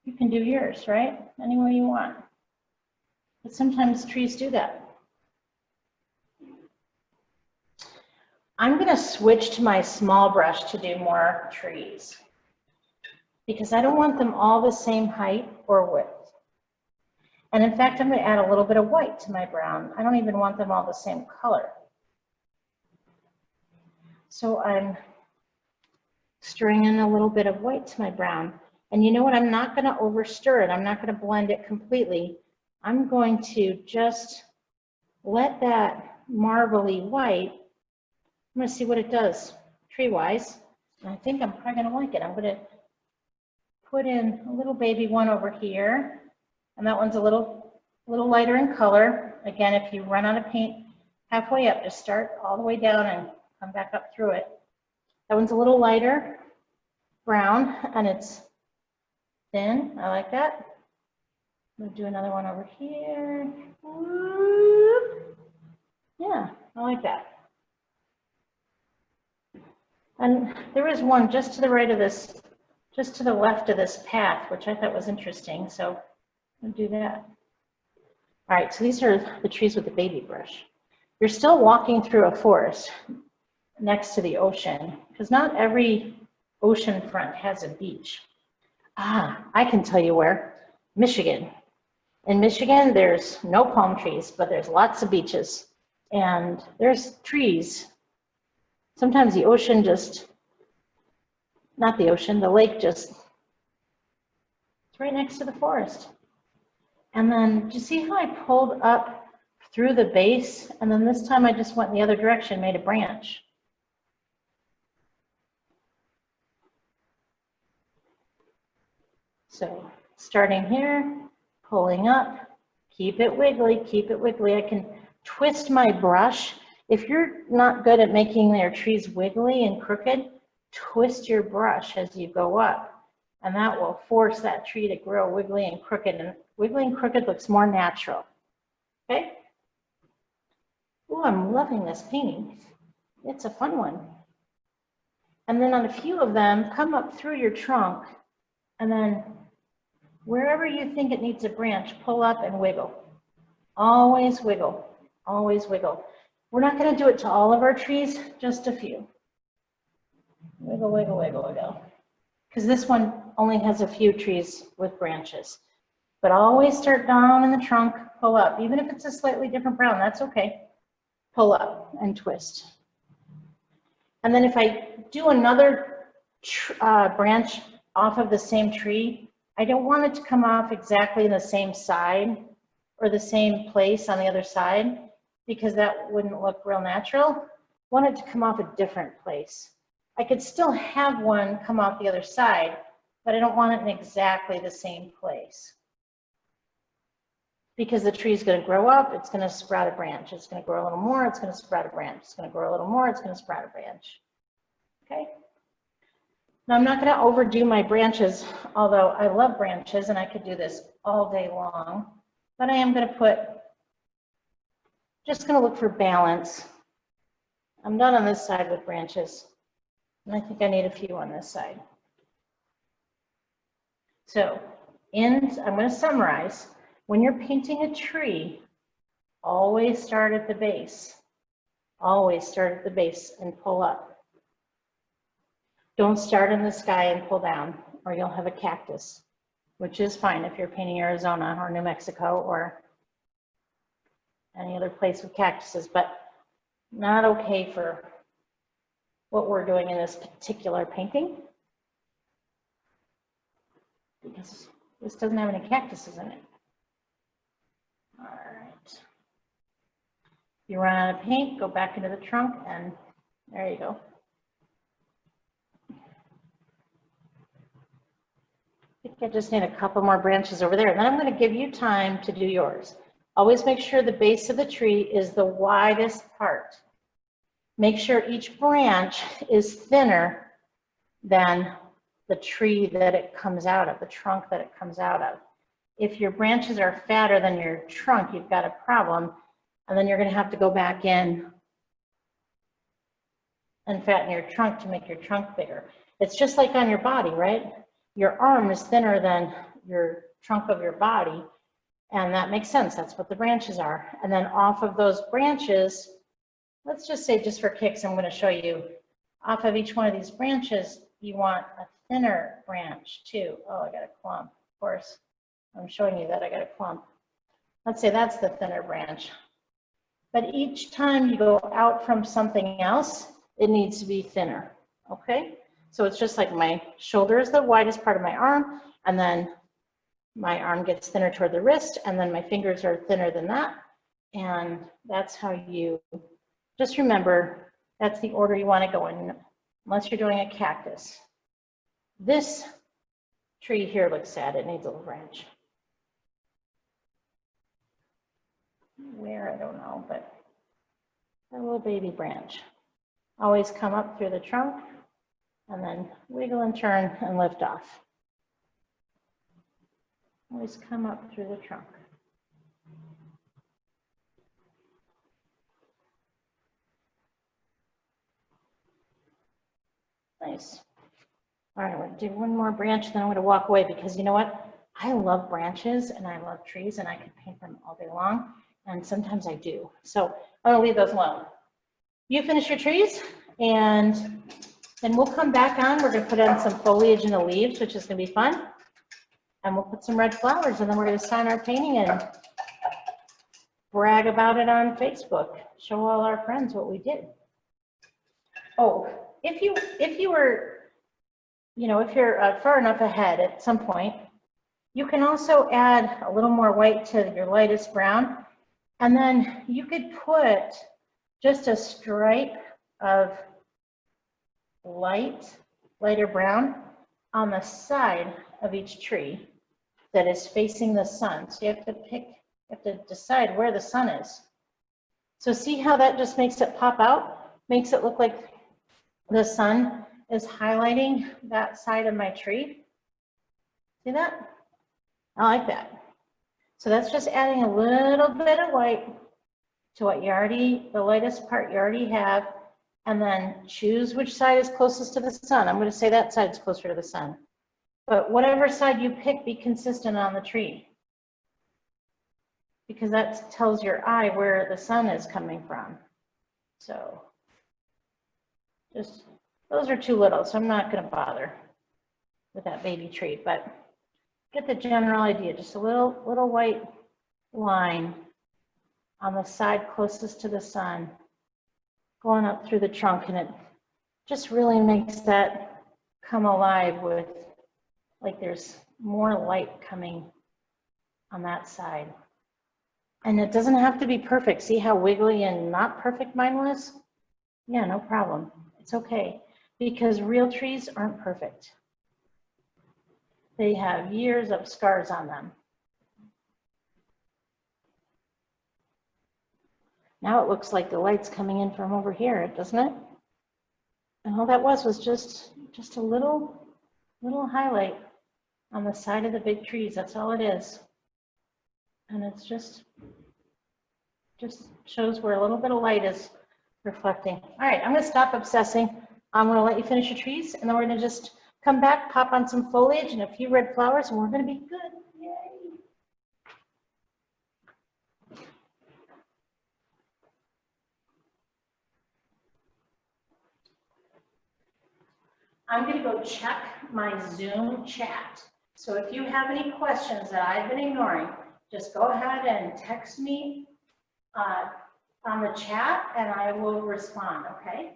You can do yours, right? Any way you want. But sometimes trees do that. I'm going to switch to my small brush to do more trees because I don't want them all the same height or width. And in fact, I'm going to add a little bit of white to my brown. I don't even want them all the same color. So I'm stirring in a little bit of white to my brown. And you know what? I'm not going to over stir it. I'm not going to blend it completely. I'm going to just let that marbly white, I'm going to see what it does tree-wise. And I think I'm probably going to like it. I'm going to put in a little baby one over here. And that one's a little lighter in color. Again, if you run out of paint halfway up, just start all the way down and come back up through it. That one's a little lighter brown and it's thin. I like that. I'm going to do another one over here. Yeah, I like that. And there is one just to the right of this, just to the left of this path, which I thought was interesting. So I'll do that. All right, so these are the trees with the baby brush. You're still walking through a forest next to the ocean because not every ocean front has a beach. Ah, I can tell you where. Michigan. In Michigan, there's no palm trees, but there's lots of beaches. And there's trees. Sometimes the ocean just, not the ocean, the lake just, it's right next to the forest. And then, do you see how I pulled up through the base? And then this time I just went in the other direction, made a branch. So starting here, pulling up, keep it wiggly, keep it wiggly. I can twist my brush. If you're not good at making their trees wiggly and crooked, twist your brush as you go up. And that will force that tree to grow wiggly and crooked. And wiggly and crooked looks more natural. Okay? Oh, I'm loving this painting. It's a fun one. And then on a few of them, come up through your trunk. And then wherever you think it needs a branch, pull up and wiggle. Always wiggle. Always wiggle. We're not going to do it to all of our trees, just a few. Wiggle, wiggle, wiggle, wiggle. Because this one only has a few trees with branches. But always start down in the trunk, pull up. Even if it's a slightly different brown, that's okay. Pull up and twist. And then if I do another branch off of the same tree, I don't want it to come off exactly in the same side or the same place on the other side because that wouldn't look real natural. I want it to come off a different place. I could still have one come off the other side, but I don't want it in exactly the same place. Because the tree is going to grow up, it's going to sprout a branch. It's going to grow a little more, it's going to sprout a branch. It's going to grow a little more, it's going to sprout a branch. Okay? Now I'm not going to overdo my branches, although I love branches and I could do this all day long. But I am going to put, just going to look for balance I'm done on this side with branches. And I think I need a few on this side. So I'm going to summarize. When you're painting a tree, always start at the base. Always start at the base and pull up. Don't start in the sky and pull down, or you'll have a cactus, which is fine if you're painting Arizona or New Mexico or any other place with cactuses, but not okay for what we're doing in this particular painting, because this doesn't have any cactuses in it. All right. If you run out of paint, go back into the trunk, and there you go. I think I just need a couple more branches over there, and then I'm going to give you time to do yours. Always make sure the base of the tree is the widest part. Make sure each branch is thinner than the tree that it comes out of, the trunk that it comes out of. If your branches are fatter than your trunk, you've got a problem, and then you're going to have to go back in and fatten your trunk to make your trunk bigger. It's just like on your body, right? Your arm is thinner than your trunk of your body, and that makes sense. That's what the branches are. And then off of those branches, let's just say, just for kicks, I'm going to show you, off of each one of these branches, you want a thinner branch too. Oh, I got a clump, of course. I'm showing you that I got a clump. Let's say that's the thinner branch. But each time you go out from something else, it needs to be thinner, okay? So it's just like my shoulder is the widest part of my arm, and then my arm gets thinner toward the wrist, and then my fingers are thinner than that. And that's how you, just remember, that's the order you want to go in, unless you're doing a cactus. This tree here looks sad. It needs a little branch. Where, I don't know, but a little baby branch. Always come up through the trunk and then wiggle and turn and lift off. Always come up through the trunk. Nice. All right, we're going to do one more branch, then I'm going to walk away, because you know what? I love branches and I love trees, and I can paint them all day long, and sometimes I do. So I'm going to leave those alone. You finish your trees, and then we'll come back on. We're going to put in some foliage in the leaves, which is going to be fun. And we'll put some red flowers, and then we're going to sign our painting and brag about it on Facebook. Show all our friends what we did. Oh, if you were, you know, if you're far enough ahead at some point, you can also add a little more white to your lightest brown, and then you could put just a stripe of lighter brown on the side of each tree that is facing the sun. So you have to decide where the sun is. So see how that just makes it pop out, makes it look like the sun is highlighting that side of my tree. See that? I like that. So that's just adding a little bit of white to what you already, the lightest part you already have, and then choose which side is closest to the sun. I'm going to say that side's closer to the sun. But whatever side you pick, be consistent on the tree, because that tells your eye where the sun is coming from. So just, those are too little, so I'm not going to bother with that baby tree, but get the general idea. Just a little white line on the side closest to the sun going up through the trunk, and it just really makes that come alive with, like there's more light coming on that side. And it doesn't have to be perfect. See how wiggly and not perfect mine was? Yeah, no problem. It's okay, because real trees aren't perfect. They have years of scars on them. Now it looks like the light's coming in from over here, doesn't it? And all that was just a little highlight on the side of the big trees. That's all it is. And it's just shows where a little bit of light is reflecting. All right, I'm gonna stop obsessing. I'm gonna let you finish your trees, and then we're gonna just come back, pop on some foliage and a few red flowers, and we're gonna be good. Yay. I'm gonna go check my Zoom chat. So if you have any questions that I've been ignoring, just go ahead and text me on the chat and I will respond, okay?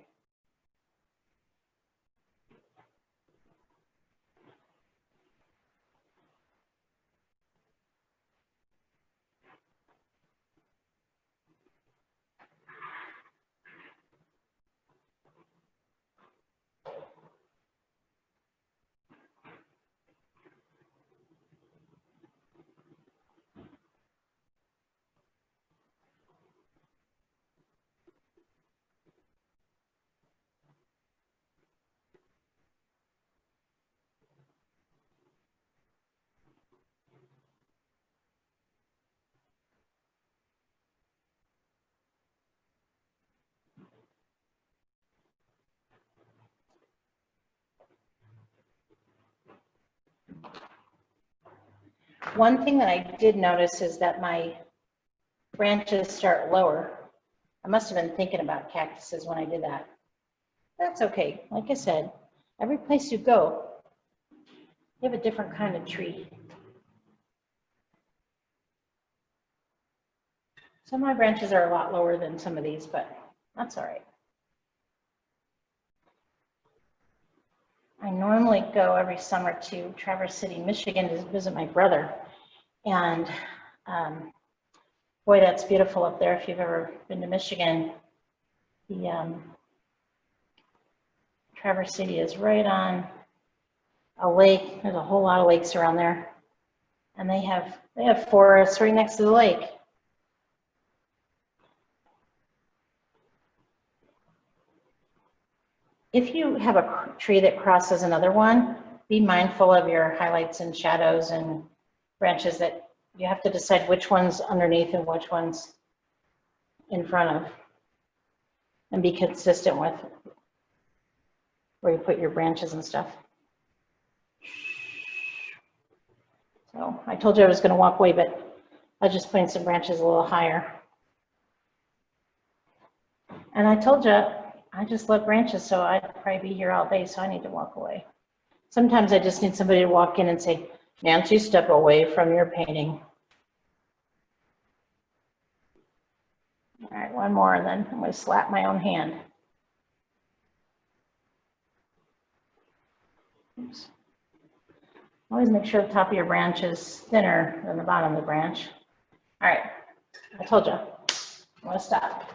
One thing that I did notice is that my branches start lower. I must have been thinking about cactuses when I did that. That's okay. Like I said, every place you go, you have a different kind of tree. Some of my branches are a lot lower than some of these, but that's all right. I normally go every summer to Traverse City, Michigan to visit my brother. And boy, that's beautiful up there. If you've ever been to Michigan, the Traverse City is right on a lake. There's a whole lot of lakes around there. And they have forests right next to the lake. If you have a tree that crosses another one, be mindful of your highlights and shadows and branches that you have to decide which one's underneath and which one's in front of, and be consistent with where you put your branches and stuff. So I told you I was going to walk away, but I was just putting some branches a little higher. And I told you I just love branches, so I'd probably be here all day, so I need to walk away. Sometimes I just need somebody to walk in and say, Nancy, step away from your painting. All right, one more, and then I'm going to slap my own hand. Oops. Always make sure the top of your branch is thinner than the bottom of the branch. All right, I told you, I'm going to stop.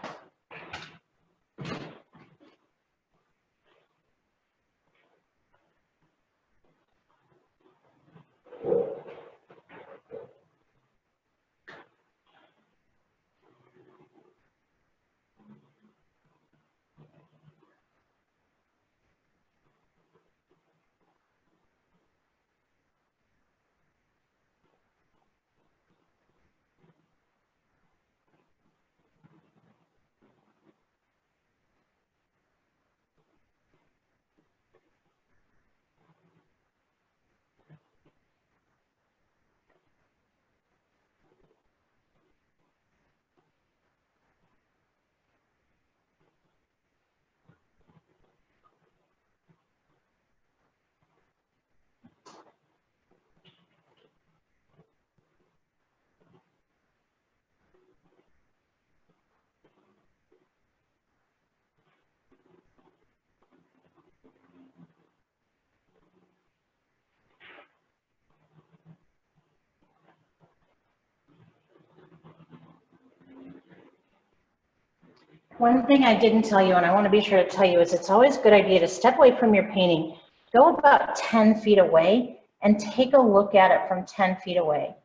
One thing I didn't tell you, and I want to be sure to tell you, is it's always a good idea to step away from your painting, go about 10 feet away, and take a look at it from 10 feet away.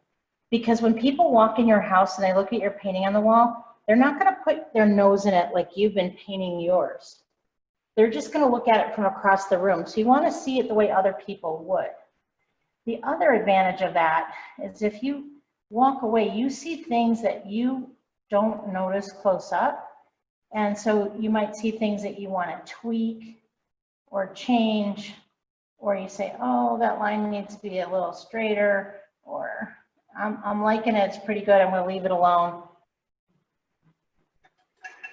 Because when people walk in your house and they look at your painting on the wall, they're not going to put their nose in it like you've been painting yours. They're just going to look at it from across the room. So you want to see it the way other people would. The other advantage of that is if you walk away, you see things that you don't notice close up. And so you might see things that you want to tweak or change, or you say, oh, that line needs to be a little straighter, or I'm liking it, it's pretty good, I'm going to leave it alone.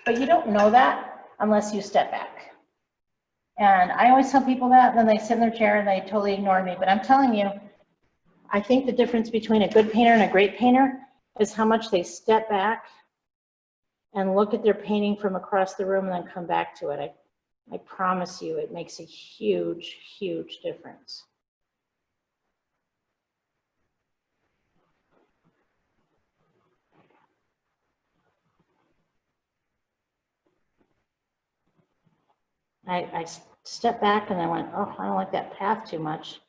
But you don't know that unless you step back. And I always tell people that, and then they sit in their chair and they totally ignore me. But I'm telling you, I think the difference between a good painter and a great painter is how much they step back and look at their painting from across the room and then come back to it. I promise you, it makes a huge, huge difference. I stepped back and I went, oh, I don't like that path too much.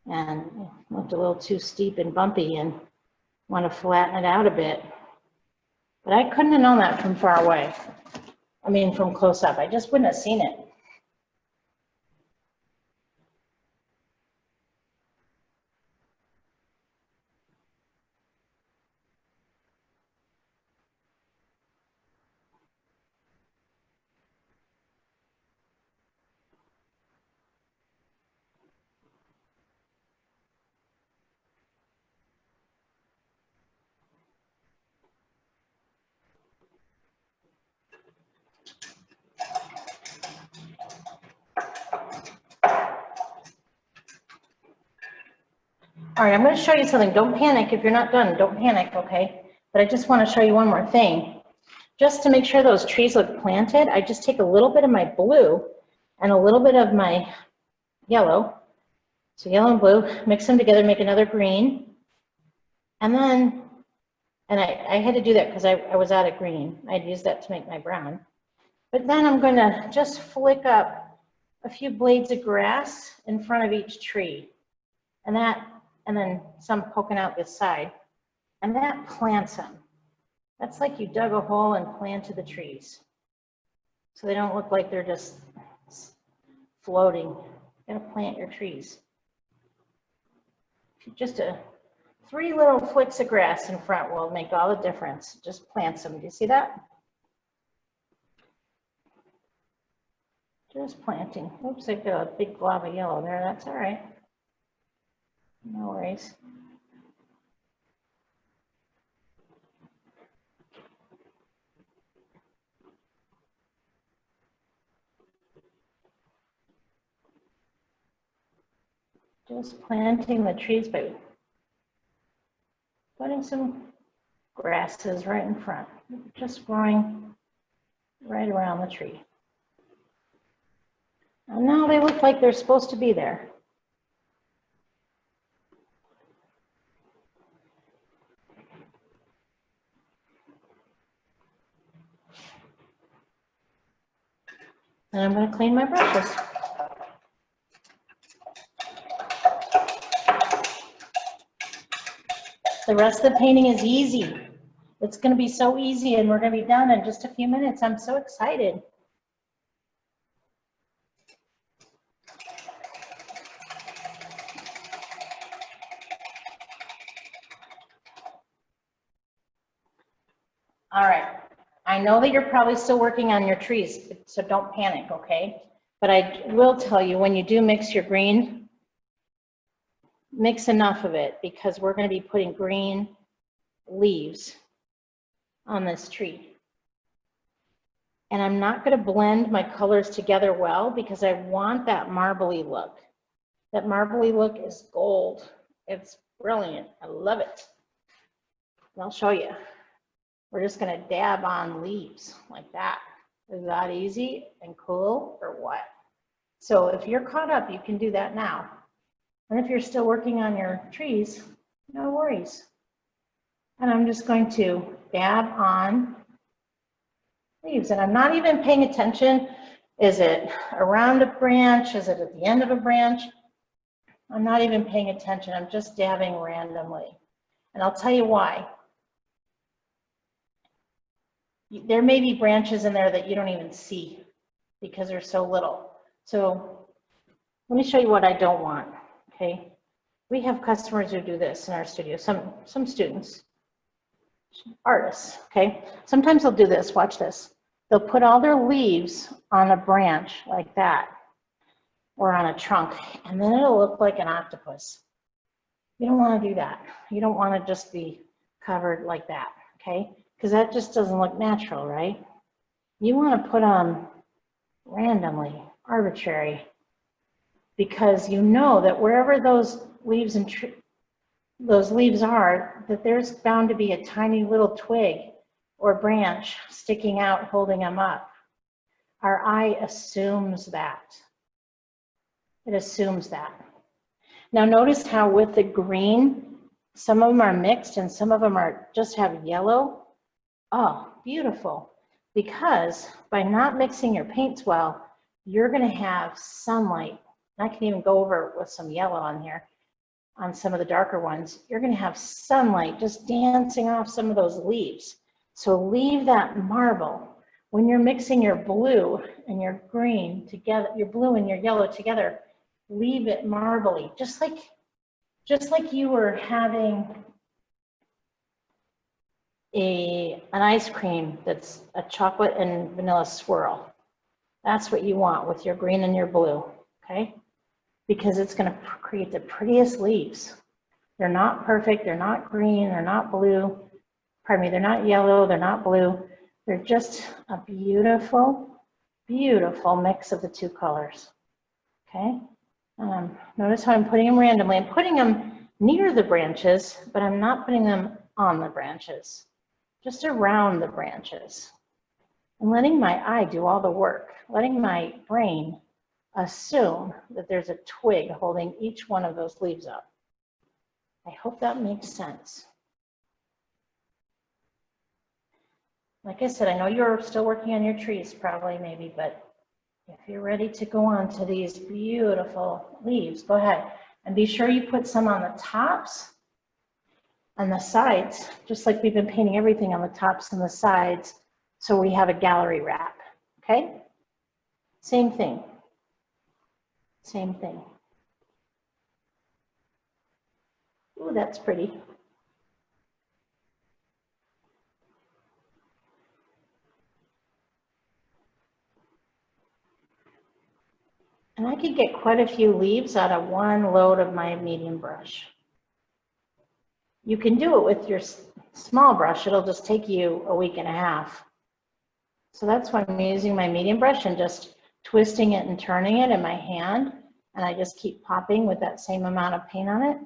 And it looked a little too steep and bumpy and want to flatten it out a bit. But I couldn't have known that from far away. I mean, from close up. I just wouldn't have seen it. All right, I'm going to show you something. Don't panic if you're not done. Don't panic, okay? But I just want to show you one more thing. Just to make sure those trees look planted, I just take a little bit of my blue and a little bit of my yellow. So yellow and blue, mix them together, make another green. And then, and I had to do that because I was out of green. I'd use that to make my brown. But then I'm going to just flick up a few blades of grass in front of each tree. And then some poking out this side. And that plants them. That's like you dug a hole and planted the trees. So they don't look like they're just floating. You gotta plant your trees. Just 3 little flicks of grass in front will make all the difference. Just plant them. Do you see that? Just planting. Oops, I got a big glob of yellow there. That's all right. No worries. Just planting the trees by putting some grasses right in front, just growing right around the tree. And now they look like they're supposed to be there. And I'm going to clean my brushes. The rest of the painting is easy. It's going to be so easy, and we're going to be done in just a few minutes. I'm so excited. All right. I know that you're probably still working on your trees, so don't panic, okay? But I will tell you, when you do mix your green, mix enough of it, because we're going to be putting green leaves on this tree. And I'm not going to blend my colors together well because I want that marbly look. That marbly look is gold. It's brilliant. I love it. And I'll show you. We're just going to dab on leaves like that. Is that easy and cool or what? So if you're caught up, you can do that now. And if you're still working on your trees, no worries. And I'm just going to dab on leaves. And I'm not even paying attention. Is it around a branch? Is it at the end of a branch? I'm not even paying attention. I'm just dabbing randomly. And I'll tell you why. There may be branches in there that you don't even see because they're so little. So let me show you what I don't want, okay? We have customers who do this in our studio, some students, artists, okay? Sometimes they'll do this, watch this. they'll put all their leaves on a branch like that, or on a trunk, and then it'll look like an octopus. You don't want to do that. You don't want to just be covered like that, okay? Because that just doesn't look natural, right? You want to put on randomly, arbitrary, because you know that wherever those leaves and those leaves are, that there's bound to be a tiny little twig or branch sticking out, holding them up. Our eye assumes that. It assumes that. Now notice how with the green, some of them are mixed and some of them are just have yellow. Oh, beautiful. Because by not mixing your paints well, you're gonna have sunlight. I can even go over it with some yellow on here, on some of the darker ones. You're gonna have sunlight just dancing off some of those leaves. So leave that marble. When you're mixing your blue and your green together, your blue and your yellow together, leave it marbly, just like you were having an ice cream that's a chocolate and vanilla swirl. That's what you want with your green and your blue, okay? Because it's going to create the prettiest leaves. They're not perfect, they're not green, they're not blue. Pardon me, they're not yellow, they're not blue. They're just a beautiful, beautiful mix of the two colors, okay? Notice how I'm putting them randomly. I'm putting them near the branches, but I'm not putting them on the branches, just around the branches. I'm letting my eye do all the work, letting my brain assume that there's a twig holding each one of those leaves up. I hope that makes sense. Like I said, I know you're still working on your trees probably, maybe, but if you're ready to go on to these beautiful leaves, go ahead. And be sure you put some on the tops and the sides, just like we've been painting everything on the tops and the sides, so we have a gallery wrap, okay? Same thing. Same thing. Ooh, that's pretty. And I could get quite a few leaves out of one load of my medium brush. You can do it with your small brush. It'll just take you a week and a half. So that's why I'm using my medium brush and just twisting it and turning it in my hand. And I just keep popping with that same amount of paint on it.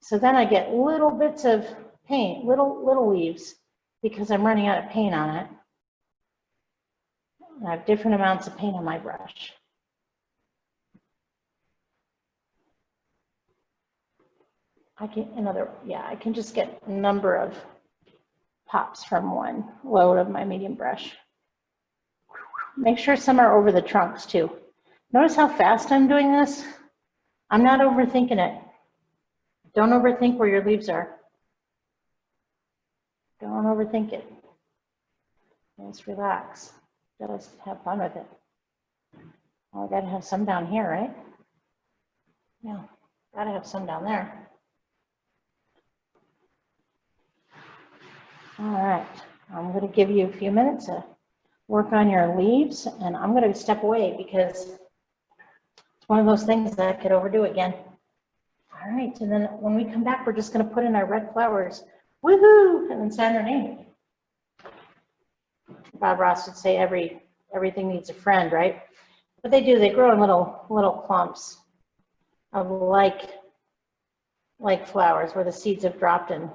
So then I get little bits of paint, little leaves, because I'm running out of paint on it. I have different amounts of paint on my brush. I can just get a number of pops from one load of my medium brush. Make sure some are over the trunks too. Notice how fast I'm doing this? I'm not overthinking it. Don't overthink where your leaves are. Don't overthink it. Just relax. Just have fun with it. Well, I gotta have some down here, right? Yeah, gotta have some down there. All right, I'm going to give you a few minutes to work on your leaves, and I'm going to step away because it's one of those things that I could overdo again. All right, and then when we come back, we're just going to put in our red flowers. Woohoo! And then sign their name. Bob Ross would say everything needs a friend, right? But they do. They grow in little clumps of like flowers where the seeds have dropped in.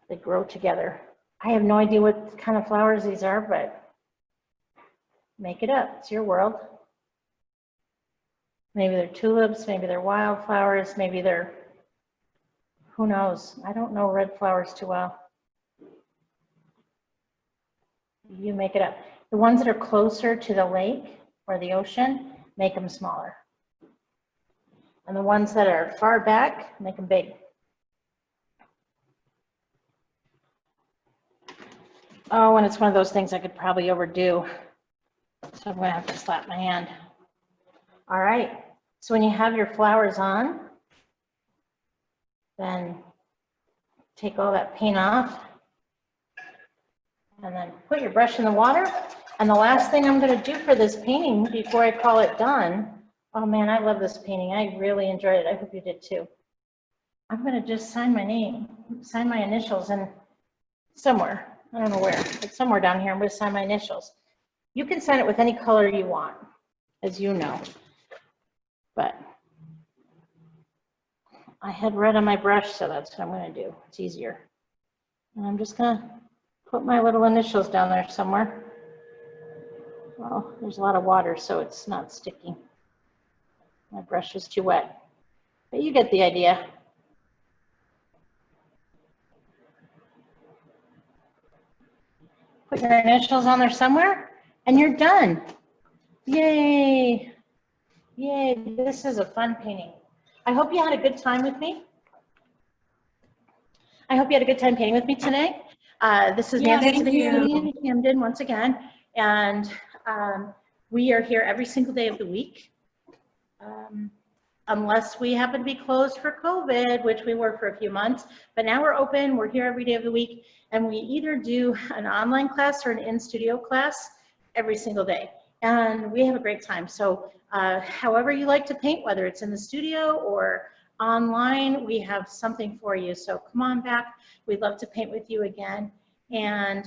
They grow together. I have no idea what kind of flowers these are, but make it up. It's your world. Maybe they're tulips, maybe they're wildflowers, maybe they're, who knows? I don't know red flowers too well. You make it up. The ones that are closer to the lake or the ocean, make them smaller. And the ones that are far back, make them big. Oh, and it's one of those things I could probably overdo. So I'm gonna have to slap my hand. All right, so when you have your flowers on, then take all that paint off And then put your brush in the water. And the last thing I'm going to do for this painting before I call it done, oh man, I love this painting. I really enjoyed it. I hope you did too. I'm going to just sign my name, sign my initials, and somewhere, I don't know where, but somewhere down here, I'm going to sign my initials. You can sign it with any color you want, as you know. But I had red on my brush, so that's what I'm going to do. It's easier. And I'm just going to put my little initials down there somewhere. Well, there's a lot of water, so it's not sticking. My brush is too wet. But you get the idea. Put your initials on there somewhere, and you're done. Yay. Yay, this is a fun painting. I hope you had a good time with me. I hope you had a good time painting with me today. This is Nancy in Hampden once again, and we are here every single day of the week, unless we happen to be closed for COVID, which we were for a few months, but now we're open, we're here every day of the week, and we either do an online class or an in-studio class every single day, and we have a great time. So however you like to paint, whether it's in the studio or online, we have something for you. So come on back. We'd love to paint with you again. And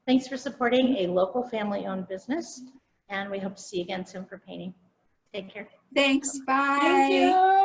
thanks for supporting a local family-owned business. And we hope to see you again soon for painting. Take care. Thanks. Bye. Thank you.